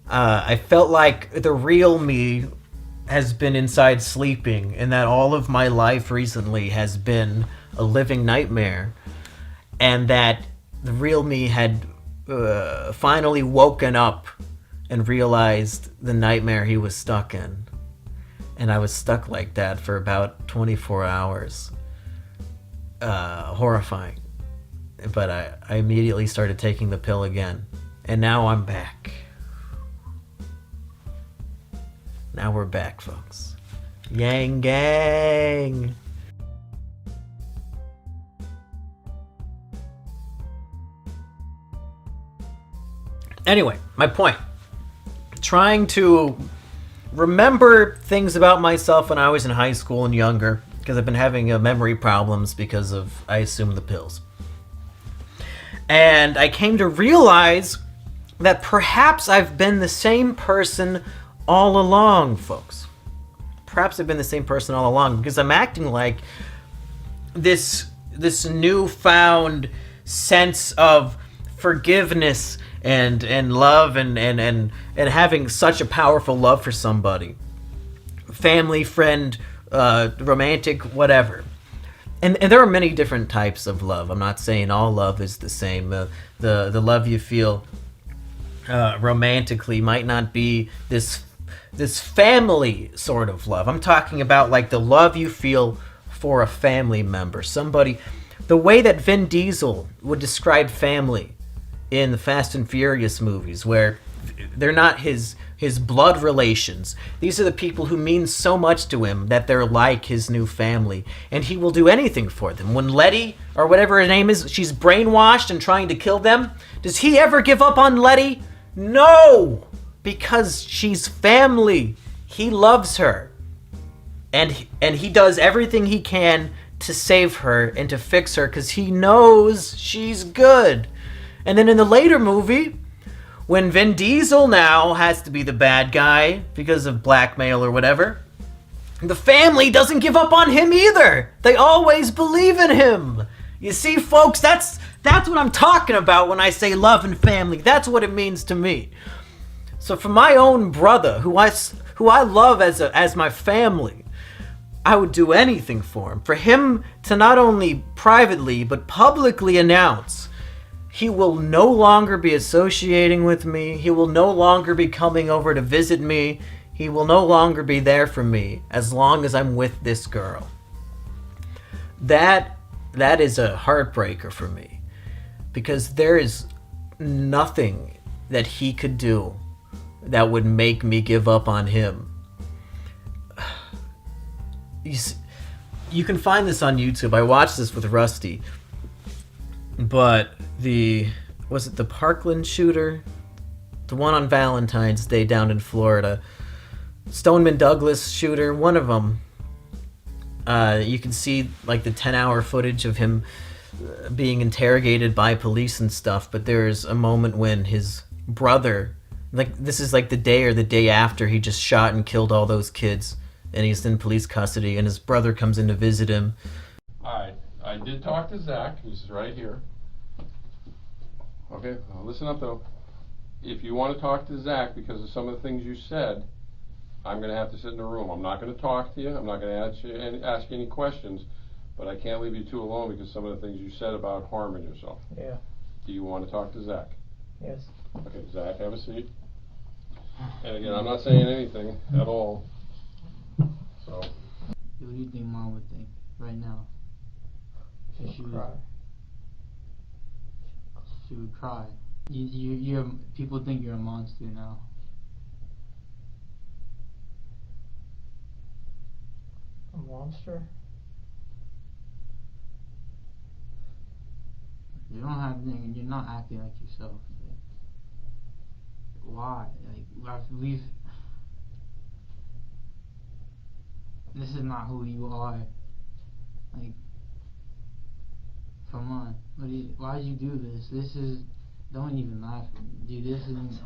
I felt like the real me has been inside sleeping, and that all of my life recently has been a living nightmare, and that the real me had finally woken up and realized the nightmare he was stuck in. And I was stuck like that for about 24 hours. Horrifying. But I immediately started taking the pill again, and now I'm back. Now we're back, folks. Yang gang! Anyway, my point. Trying to remember things about myself when I was in high school and younger, because I've been having memory problems because of, I assume, the pills. And I came to realize that perhaps I've been the same person all along, folks. Perhaps I've been the same person all along, because I'm acting like this newfound sense of forgiveness and love and having such a powerful love for somebody, family, friend, romantic, whatever. And there are many different types of love. I'm not saying all love is the same. The love you feel romantically might not be this family sort of love. I'm talking about like the love you feel for a family member, somebody, the way that Vin Diesel would describe family in the Fast and Furious movies, where they're not his blood relations. These are the people who mean so much to him that they're like his new family, and he will do anything for them. When Letty, or whatever her name is, she's brainwashed and trying to kill them, does he ever give up on Letty? No! Because she's family. He loves her. And he does everything he can to save her and to fix her because he knows she's good. And then in the later movie, when Vin Diesel now has to be the bad guy because of blackmail or whatever, the family doesn't give up on him either. They always believe in him. You see, folks, that's what I'm talking about when I say love and family. That's what it means to me. So for my own brother, who I love as my family, I would do anything for him. For him to not only privately, but publicly announce he will no longer be associating with me. He will no longer be coming over to visit me. He will no longer be there for me as long as I'm with this girl. That is a heartbreaker for me. Because there is nothing that he could do that would make me give up on him. You can find this on YouTube. I watched this with Rusty. But was it the Parkland shooter? The one on Valentine's Day down in Florida. Stoneman Douglas shooter, one of them. You can see like the 10-hour footage of him being interrogated by police and stuff. But there's a moment when his brother, like this is like the day or the day after he just shot and killed all those kids. And he's in police custody, and his brother comes in to visit him. Alright, I did talk to Zach, who's right here. Okay, listen up though. If you want to talk to Zach because of some of the things you said, I'm going to have to sit in the room. I'm not going to talk to you. I'm not going to ask you any questions, but I can't leave you two alone because some of the things you said about harming yourself. Yeah. Do you want to talk to Zach? Yes. Okay, Zach, have a seat. And again, I'm not saying anything at all. So. What do you think Mom would think right now? She'll cry. She would cry. You're people think you're a monster now. A monster? You don't have anything. You're not acting like yourself. Like, why? Like this is not who you are. Like, come on. Why'd you do this? Don't even laugh at me. Dude, this isn't.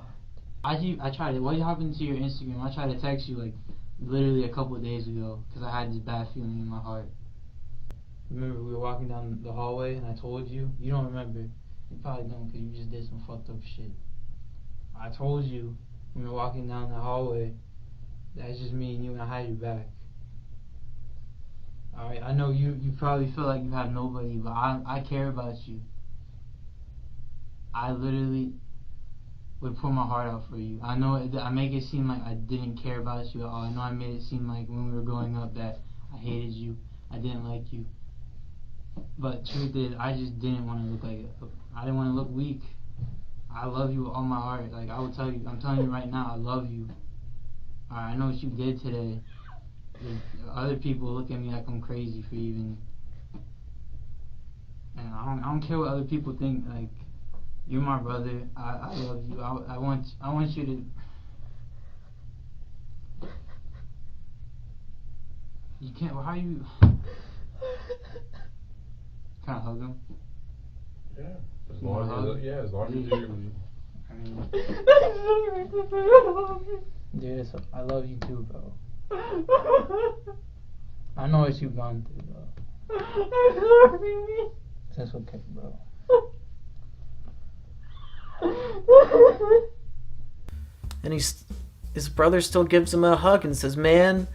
I tried it. What happened to your Instagram? I tried to text you like literally a couple of days ago because I had this bad feeling in my heart. Remember we were walking down the hallway and I told you? You don't remember. You probably don't because you just did some fucked up shit. I told you when we were walking down the hallway, that's just me and you and I had your back. Alright, I know you probably feel like you have nobody, but I care about you. I literally would pour my heart out for you. I know I make it seem like I didn't care about you at all. I know I made it seem like when we were growing up that I hated you, I didn't like you. But truth is, I just didn't want to look like I didn't want to look weak. I love you with all my heart. Like I will tell you, I'm telling you right now, I love you. Alright, I know what you did today. Other people look at me like I'm crazy for even. And I don't care what other people think. Like, you're my brother. I love you. I want you to. You can't. How you? Can I hug him? Yeah. As long as you do. I mean. Dude, I love you too, bro. I know what you've gone through, bro. That's okay, bro. And his brother still gives him a hug and says, "Man,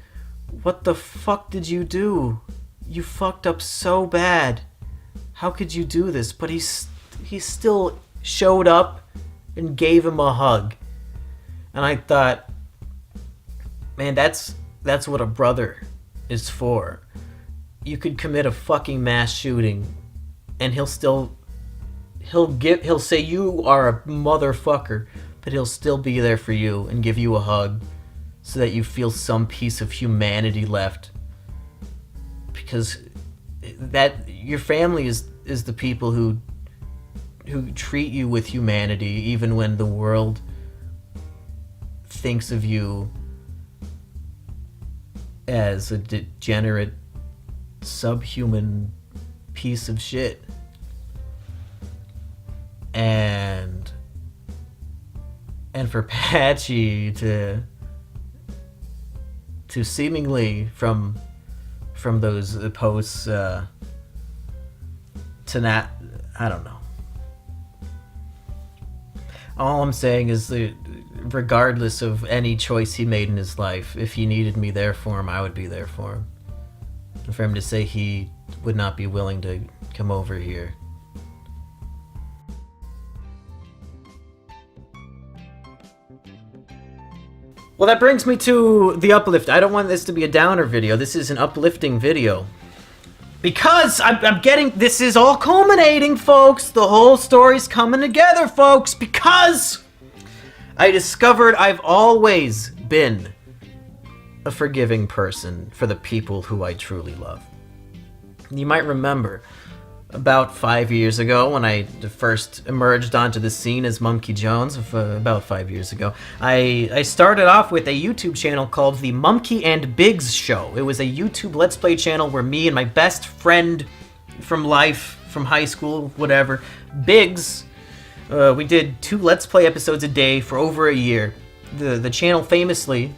what the fuck did you do? You fucked up so bad. How could you do this?" But he still showed up and gave him a hug. And I thought, man, that's what a brother is for. you could commit a fucking mass shooting and he'll say you are a motherfucker, but he'll still be there for you and give you a hug so that you feel some piece of humanity left. Because that your family is the people who treat you with humanity even when the world thinks of you as a degenerate, subhuman piece of shit. And for Patchy to seemingly from those posts to not, I don't know. All I'm saying is that regardless of any choice he made in his life, if he needed me there for him, I would be there for him. And for him to say he would not be willing to come over here. Well, that brings me to the uplift. I don't want this to be a downer video. This is an uplifting video. Because I'm getting... This is all culminating, folks. The whole story's coming together, folks. Because I discovered I've always been a forgiving person for the people who I truly love. You might remember about 5 years ago when I first emerged onto the scene as Monkey Jones, about 5 years ago, I started off with a YouTube channel called The Monkey and Biggs Show. It was a YouTube Let's Play channel where me and my best friend from life, from high school, whatever, Biggs, we did 2 Let's Play episodes a day for over a year. The channel famously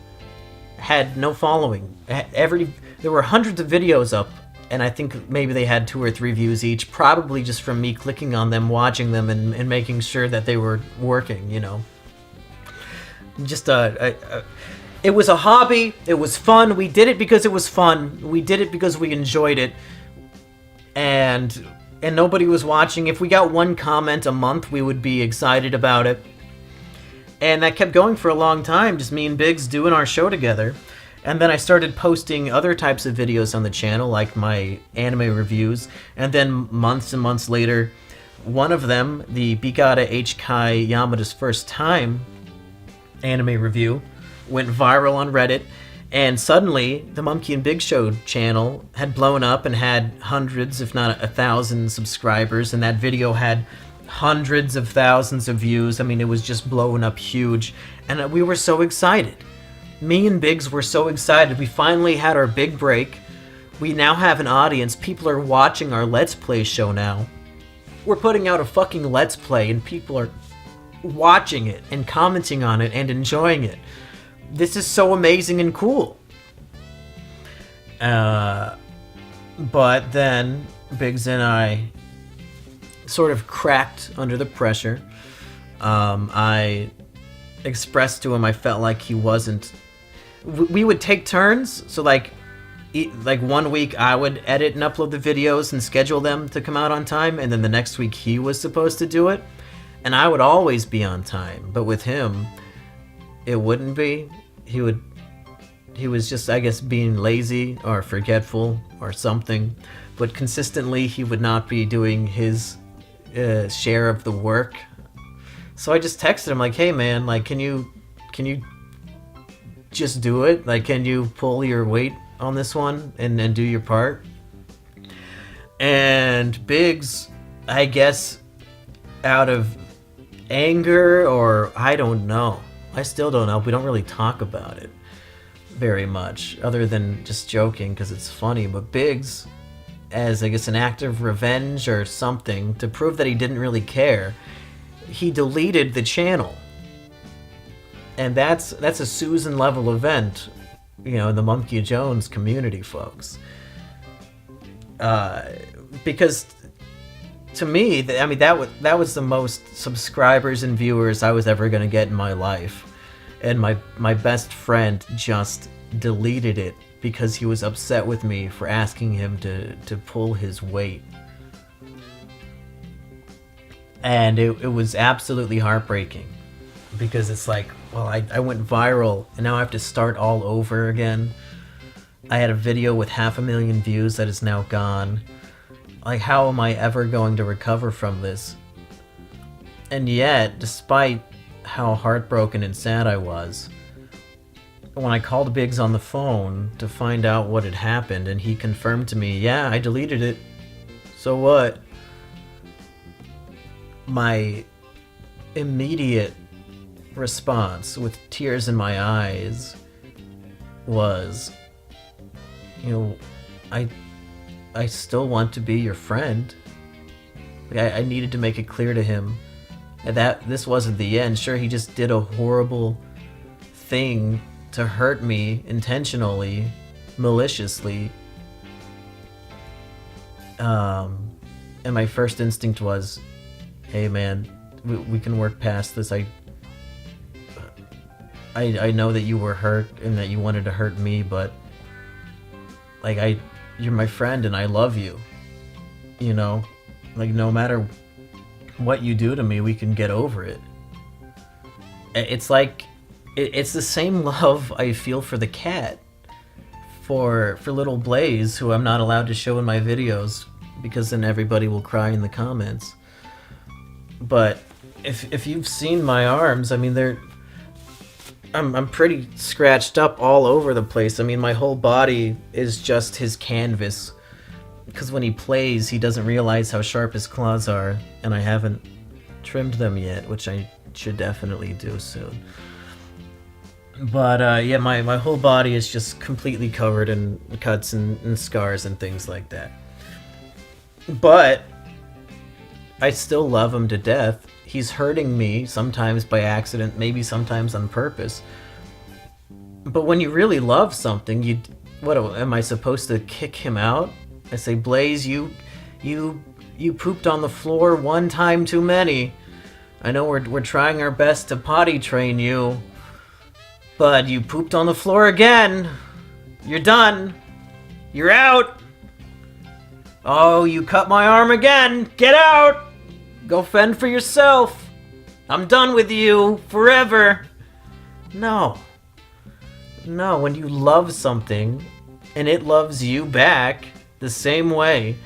had no following. There were hundreds of videos up, and I think maybe they had 2 or 3 views each, probably just from me clicking on them, watching them, and making sure that they were working, you know. Just it was a hobby. It was fun. We did it because it was fun. We did it because we enjoyed it. And nobody was watching. If we got 1 comment a month, we would be excited about it. And that kept going for a long time, just me and Biggs doing our show together. And then I started posting other types of videos on the channel, like my anime reviews. And then months and months later, one of them, the Bigata H. Kai Yamada's First Time anime review, went viral on Reddit. And suddenly, the Monkey and Big Show channel had blown up and had hundreds, if not 1,000 subscribers. And that video had hundreds of thousands of views. I mean, it was just blowing up huge. And we were so excited. Me and Biggs were so excited. We finally had our big break. We now have an audience. People are watching our Let's Play show now. We're putting out a fucking Let's Play and people are watching it and commenting on it and enjoying it. This is so amazing and cool. But then Biggs and I sort of cracked under the pressure. I expressed to him I felt like he wasn't... We would take turns, so like 1 week I would edit and upload the videos and schedule them to come out on time, and then the next week he was supposed to do it, and I would always be on time. But with him, it wouldn't be. He was just, I guess, being lazy or forgetful or something, but consistently he would not be doing his share of the work. So I just texted him like, hey man, like, can you just do it? Like, can you pull your weight on this one and do your part? And Biggs, I guess, out of anger, or I don't know. I still don't know. We don't really talk about it very much, other than just joking because it's funny. But Biggs, as I guess an act of revenge or something, to prove that he didn't really care, he deleted the channel. And that's a Susan level event, you know, in the Monkey Jones community, folks. Because to me, I mean, that was the most subscribers and viewers I was ever gonna get in my life, and my best friend just deleted it because he was upset with me for asking him to pull his weight. And it was absolutely heartbreaking, because it's like, well, I went viral and now I have to start all over again. I had a video with 500,000 views that is now gone. Like, how am I ever going to recover from this? And yet, despite how heartbroken and sad I was, when I called Biggs on the phone to find out what had happened, and he confirmed to me, yeah, I deleted it. So what? My immediate response, with tears in my eyes, was, you know, I still want to be your friend. Like, I needed to make it clear to him that this wasn't the end. Sure, he just did a horrible thing to hurt me intentionally, maliciously. And my first instinct was, hey man, we can work past this. I know that you were hurt and that you wanted to hurt me, but like, you're my friend and I love you. You know? Like, no matter what you do to me, we can get over it. It's like, it's the same love I feel for the cat. For little Blaze, who I'm not allowed to show in my videos, because then everybody will cry in the comments. But if you've seen my arms, I mean, I'm pretty scratched up all over the place. I mean, my whole body is just his canvas. Because when he plays, he doesn't realize how sharp his claws are, and I haven't trimmed them yet, which I should definitely do soon. But yeah, my whole body is just completely covered in cuts and scars and things like that. But I still love him to death. He's hurting me, sometimes by accident, maybe sometimes on purpose. But when you really love something, what am I supposed to kick him out? I say, Blaze, you pooped on the floor one time too many. I know we're trying our best to potty train you, but you pooped on the floor again. You're done. You're out. Oh, you cut my arm again. Get out. Go fend for yourself. I'm done with you forever. No, when you love something and it loves you back the same way,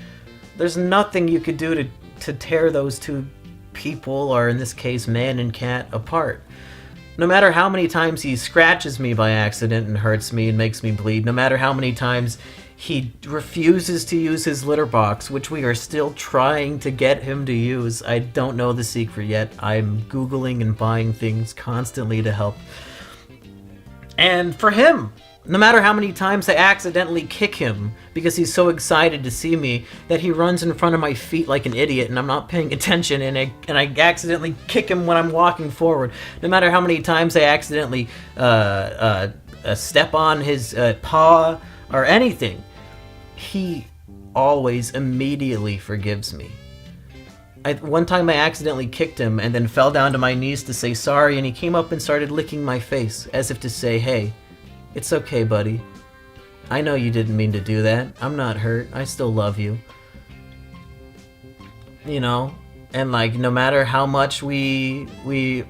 there's nothing you could do to tear those two people, or in this case man and cat, apart. No matter how many times he scratches me by accident and hurts me and makes me bleed, no matter how many times he refuses to use his litter box, which we are still trying to get him to use. I don't know the secret yet. I'm Googling and buying things constantly to help. And for him, no matter how many times I accidentally kick him because he's so excited to see me that he runs in front of my feet like an idiot and I'm not paying attention, and I accidentally kick him when I'm walking forward. No matter how many times I accidentally step on his paw or anything, he always immediately forgives me. One time I accidentally kicked him and then fell down to my knees to say sorry, and he came up and started licking my face as if to say, hey, it's okay, buddy. I know you didn't mean to do that. I'm not hurt. I still love you. You know? And like, no matter how much we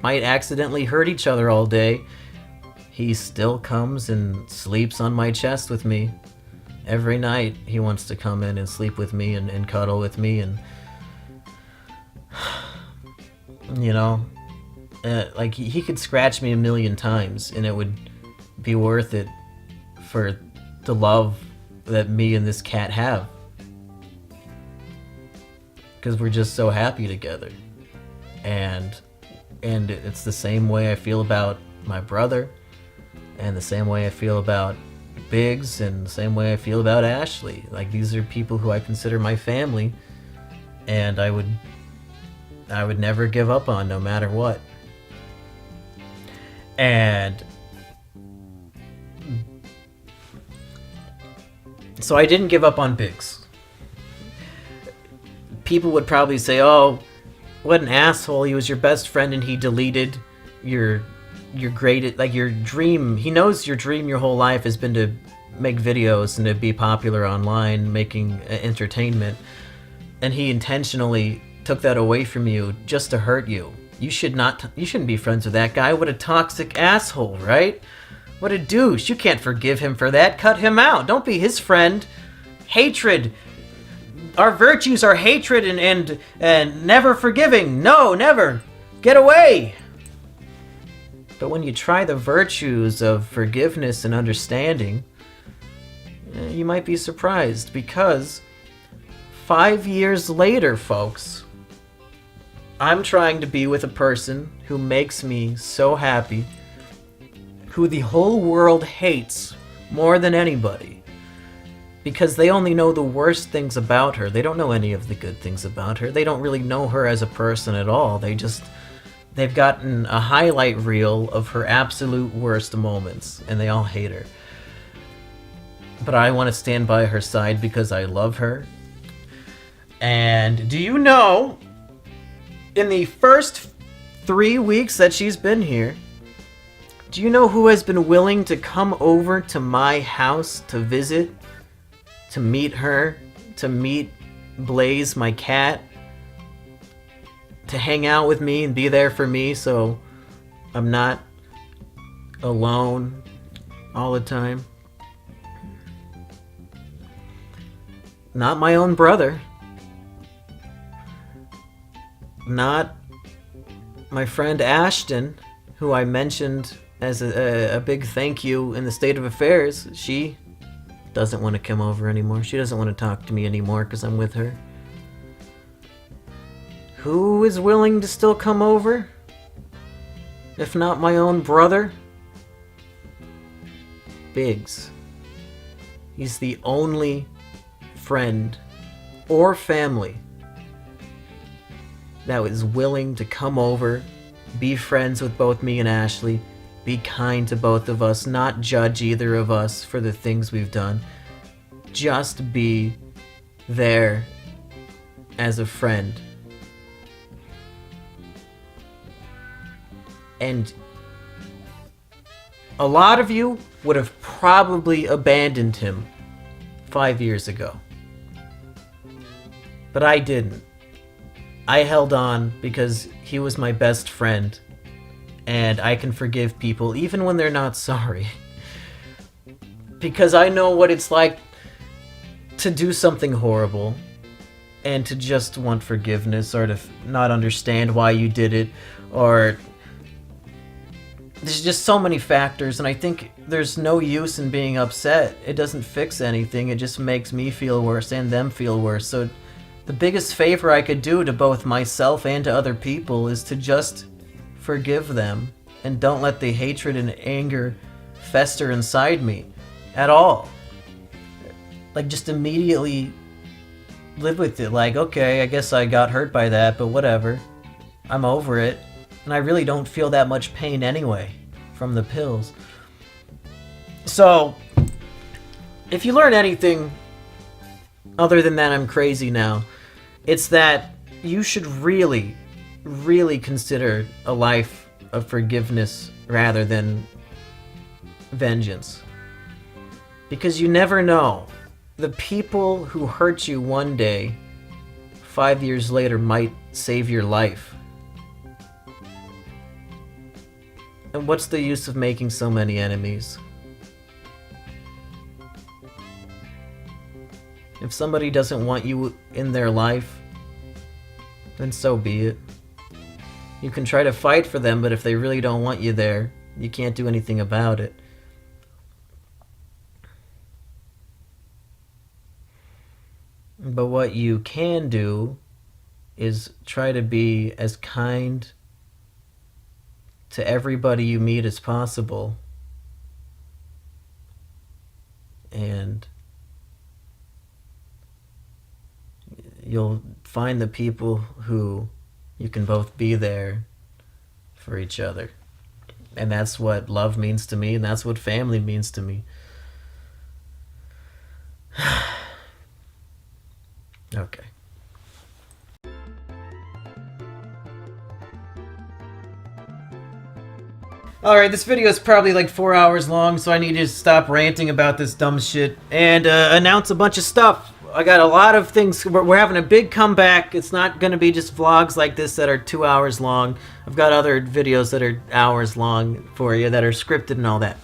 might accidentally hurt each other all day, he still comes and sleeps on my chest with me. Every night he wants to come in and sleep with me and cuddle with me, and you know, like he could scratch me 1,000,000 times and it would be worth it for the love that me and this cat have, because we're just so happy together. And it's the same way I feel about my brother, and the same way I feel about Biggs, and the same way I feel about Ashley. Like, these are people who I consider my family, and I would never give up on, no matter what. And so I didn't give up on Biggs. People would probably say, oh, what an asshole, he was your best friend and he deleted your great, like, your dream. He knows your dream your whole life has been to make videos and to be popular online, making entertainment, and he intentionally took that away from you just to hurt you. You shouldn't be friends with that guy. What a toxic asshole, right? What a douche. You can't forgive him for that. Cut him out. Don't be his friend. Hatred. Our virtues are hatred and never forgiving. No, never. Get away. But when you try the virtues of forgiveness and understanding, you might be surprised, because 5 years later, folks, I'm trying to be with a person who makes me so happy, who the whole world hates more than anybody, because they only know the worst things about her. They don't know any of the good things about her. They don't really know her as a person at all. They've gotten a highlight reel of her absolute worst moments, and they all hate her. But I want to stand by her side because I love her. And do you know, in the first 3 weeks that she's been here, do you know who has been willing to come over to my house to visit, to meet her, to meet Blaze, my cat, to hang out with me and be there for me so I'm not alone all the time? Not my own brother. Not my friend Ashton, who I mentioned as a big thank you in the state of affairs. She doesn't want to come over anymore. She doesn't want to talk to me anymore because I'm with her. Who is willing to still come over? If not my own brother? Biggs. He's the only friend or family that was willing to come over, be friends with both me and Ashley, be kind to both of us, not judge either of us for the things we've done, just be there as a friend. And a lot of you would have probably abandoned him 5 years ago. But I didn't. I held on because he was my best friend, and I can forgive people even when they're not sorry. Because I know what it's like to do something horrible and to just want forgiveness, or to not understand why you did it, or there's just so many factors, and I think there's no use in being upset. It doesn't fix anything. It just makes me feel worse and them feel worse. So the biggest favor I could do to both myself and to other people is to just forgive them and don't let the hatred and anger fester inside me at all. Like, just immediately live with it. Like, okay, I guess I got hurt by that, but whatever. I'm over it. And I really don't feel that much pain anyway from the pills. So, if you learn anything other than that I'm crazy now, it's that you should really, really consider a life of forgiveness rather than vengeance. Because you never know. The people who hurt you one day, 5 years later, might save your life. And what's the use of making so many enemies? If somebody doesn't want you in their life, then so be it. You can try to fight for them, but if they really don't want you there, you can't do anything about it. But what you can do is try to be as kind to everybody you meet as possible. And you'll find the people who you can both be there for each other. And that's what love means to me, and that's what family means to me. Okay. Alright, this video is probably like 4 hours long, so I need to stop ranting about this dumb shit and announce a bunch of stuff. I got a lot of things. We're having a big comeback. It's not going to be just vlogs like this that are 2 hours long. I've got other videos that are hours long for you that are scripted and all that.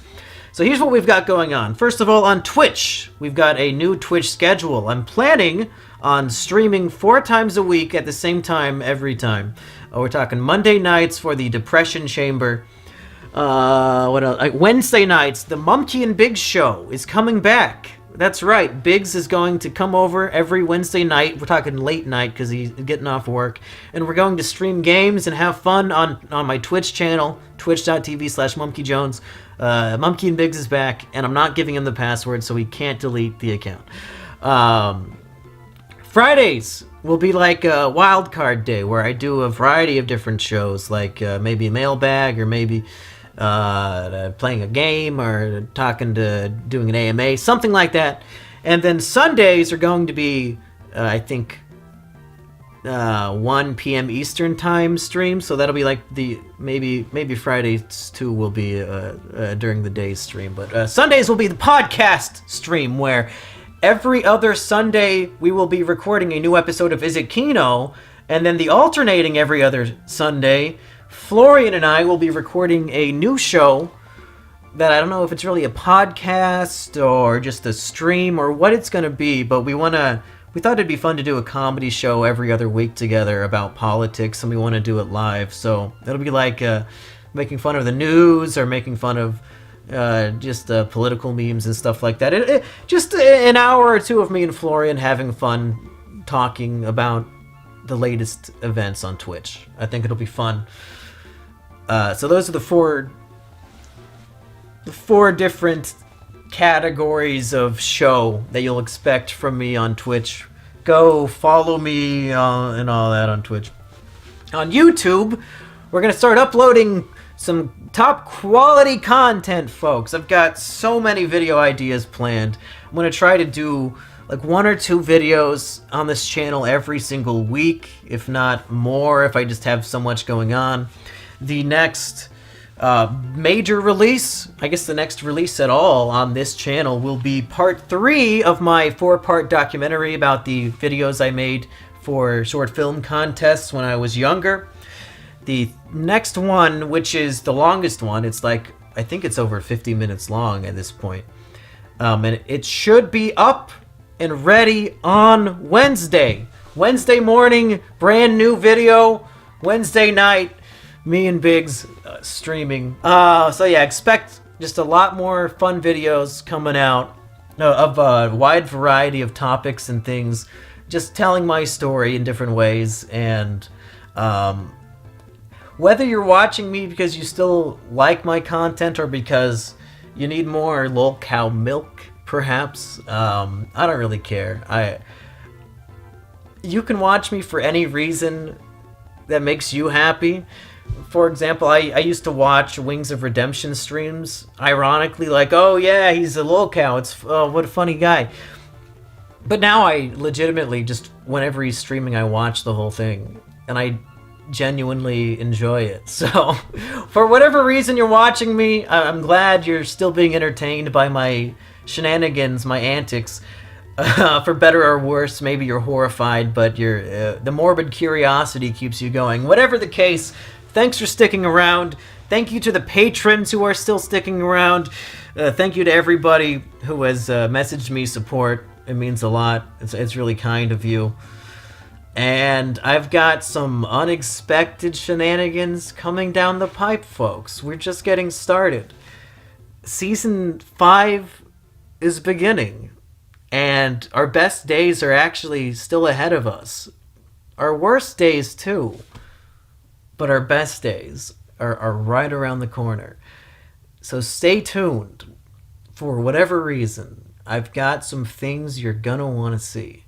So here's what we've got going on. First of all, on Twitch, we've got a new Twitch schedule. I'm planning on streaming 4 times a week at the same time every time. We're talking Monday nights for the Depression Chamber. What else? Wednesday nights, the Mumkey and Biggs show is coming back. That's right. Biggs is going to come over every Wednesday night. We're talking late night because he's getting off work. And we're going to stream games and have fun on my Twitch channel, twitch.tv/MumpkeyJones. Mumkey and Biggs is back, and I'm not giving him the password, so he can't delete the account. Fridays will be like a wild card day where I do a variety of different shows, like maybe a mailbag or maybe playing a game or doing an AMA, something like that. And then Sundays are going to be, I think, 1 p.m. Eastern time stream. So that'll be like maybe Fridays too will be during the day stream. But Sundays will be the podcast stream where every other Sunday we will be recording a new episode of Is It Kino, and then the alternating every other Sunday, Florian and I will be recording a new show that I don't know if it's really a podcast or just a stream or what it's going to be, but we thought it'd be fun to do a comedy show every other week together about politics, and we want to do it live. So it'll be like making fun of the news or making fun of just political memes and stuff like that. Just an hour or two of me and Florian having fun talking about the latest events on Twitch. I think it'll be fun. So those are the four different categories of show that you'll expect from me on Twitch. Go follow me and all that on Twitch. On YouTube, we're going to start uploading some top quality content, folks. I've got so many video ideas planned. I'm going to try to do like 1 or 2 videos on this channel every single week, if not more, if I just have so much going on. The next major release, I guess the next release at all on this channel, will be part 3 of my 4-part documentary about the videos I made for short film contests when I was younger. The next one, which is the longest one, it's like, I think it's over 50 minutes long at this point. And it should be up and ready on Wednesday. Wednesday morning, brand new video. Wednesday night, me and Biggs streaming. So yeah, expect just a lot more fun videos coming out of a wide variety of topics and things. Just telling my story in different ways. And whether you're watching me because you still like my content or because you need more lol cow milk, perhaps, I don't really care. You can watch me for any reason that makes you happy. For example, I used to watch Wings of Redemption streams, ironically, like, oh yeah, he's a lol cow, what a funny guy. But now I legitimately just, whenever he's streaming, I watch the whole thing, and I genuinely enjoy it. So, for whatever reason you're watching me, I'm glad you're still being entertained by my shenanigans, my antics. For better or worse, maybe you're horrified, but the morbid curiosity keeps you going. Whatever the case, thanks for sticking around. Thank you to the patrons who are still sticking around. Thank you to everybody who has messaged me support. It means a lot. It's really kind of you. And I've got some unexpected shenanigans coming down the pipe, folks. We're just getting started. Season 5 is beginning. And our best days are actually still ahead of us. Our worst days, too. But our best days are right around the corner. So stay tuned. For whatever reason, I've got some things you're gonna want to see.